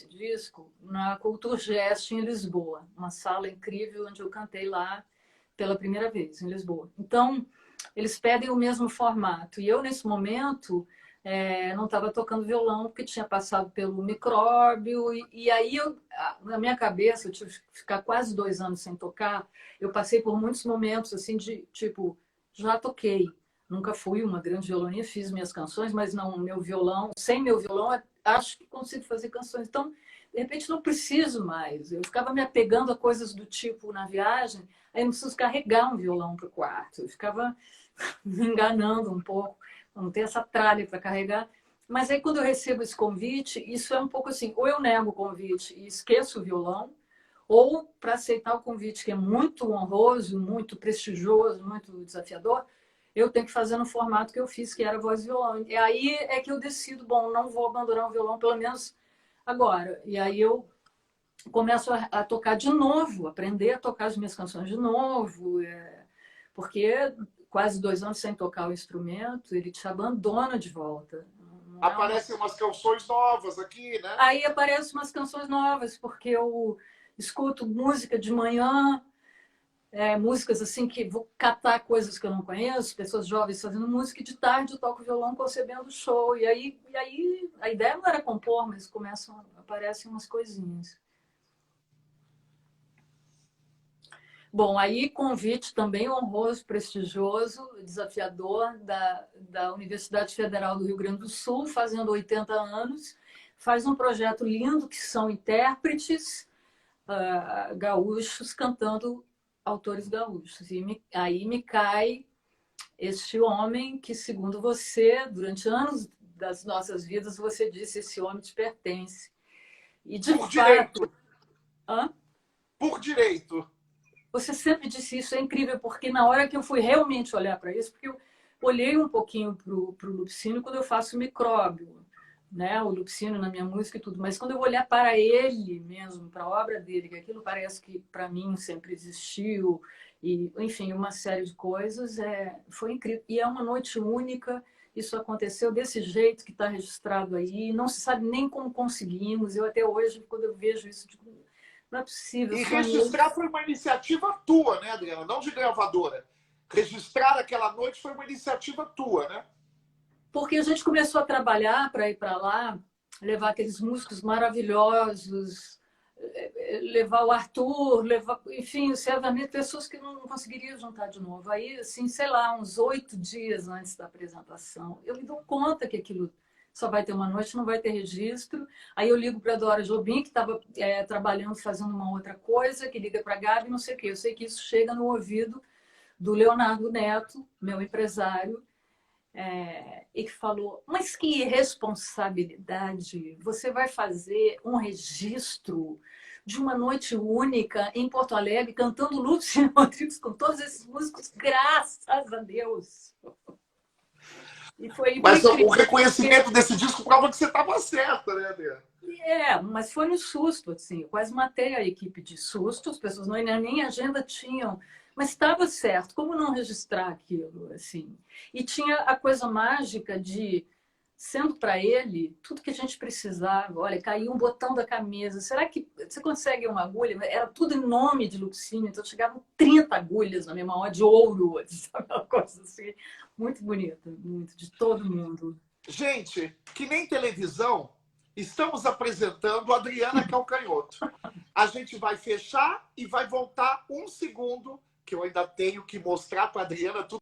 disco, na Culturgest em Lisboa, uma sala incrível onde eu cantei lá pela primeira vez, em Lisboa. Então, eles pedem o mesmo formato. E eu, nesse momento, não estava tocando violão, porque tinha passado pelo micróbio. E aí, na minha cabeça, eu tive que ficar quase 2 anos sem tocar. Eu passei por muitos momentos, assim, de tipo, já toquei. Nunca fui uma grande violonista, fiz minhas canções, mas não meu violão. Sem meu violão, acho que consigo fazer canções. Então, de repente, não preciso mais. Eu ficava me apegando a coisas do tipo na viagem, aí não preciso carregar um violão para o quarto. Eu ficava me enganando um pouco, não ter essa tralha para carregar. Mas aí, quando eu recebo esse convite, isso é um pouco assim, ou eu nego o convite e esqueço o violão, ou para aceitar o convite, que é muito honroso, muito prestigioso, muito desafiador, eu tenho que fazer no formato que eu fiz, que era voz e violão. E aí é que eu decido, bom, não vou abandonar o violão, pelo menos agora. E aí eu começo a tocar de novo, aprender a tocar as minhas canções de novo, porque quase 2 anos sem tocar o instrumento, ele te abandona de volta. Aparecem umas canções novas aqui, né? Aí aparecem umas canções novas, porque eu escuto música de manhã, músicas assim que vou catar coisas que eu não conheço, pessoas jovens fazendo música, e de tarde eu toco violão concebendo show. E aí a ideia não era compor, mas aparecem umas coisinhas. Bom, aí convite também honroso, prestigioso, desafiador da Universidade Federal do Rio Grande do Sul, fazendo 80 anos, faz um projeto lindo que são intérpretes gaúchos cantando autores gaúchos. E aí me cai este homem que, segundo você, durante anos das nossas vidas, você disse, esse homem te pertence. E de Por fato... direito. Hã? Por direito. Você sempre disse isso, é incrível, porque na hora que eu fui realmente olhar para isso, porque eu olhei um pouquinho para o Lupicínio quando eu faço Micróbio, né? O Lupicínio na minha música e tudo, mas quando eu olhar para ele mesmo, para a obra dele, que aquilo parece que para mim sempre existiu, e enfim, uma série de coisas, foi incrível. E é uma noite única, isso aconteceu desse jeito que está registrado aí, não se sabe nem como conseguimos, eu até hoje, quando eu vejo isso, digo, não é possível. E registrar foi uma iniciativa tua, né, Adriana? Não de gravadora. Registrar aquela noite foi uma iniciativa tua, né? Porque a gente começou a trabalhar para ir para lá, levar aqueles músicos maravilhosos, levar o Arthur, enfim, o Servaneto, pessoas que não conseguiriam juntar de novo. Aí, assim, sei lá, uns 8 dias antes da apresentação, eu me dou conta que aquilo só vai ter uma noite, não vai ter registro. Aí eu ligo para a Dora Jobim, que estava trabalhando, fazendo uma outra coisa, que liga para a Gabi, não sei o quê. Eu sei que isso chega no ouvido do Leonardo Neto, meu empresário, e que falou, mas que irresponsabilidade, você vai fazer um registro de uma noite única em Porto Alegre, cantando Lúcio Rodrigues com todos esses músicos, graças a Deus. E foi mas o reconhecimento desse disco prova que você estava certa, né, Adriana? Mas foi no susto, assim, eu quase matei a equipe de susto, as pessoas nem agenda tinham, mas estava certo, como não registrar aquilo, assim? E tinha a coisa mágica de sendo para ele tudo que a gente precisava. Olha, caiu um botão da camisa. Será que você consegue uma agulha? Era tudo em nome de Luxínio, então chegavam 30 agulhas na minha mão, de ouro, sabe? Uma coisa assim, muito bonita, muito, de todo mundo. Gente, que nem televisão, estamos apresentando a Adriana Calcanhoto. A gente vai fechar e vai voltar um segundo, que eu ainda tenho que mostrar para a Adriana tudo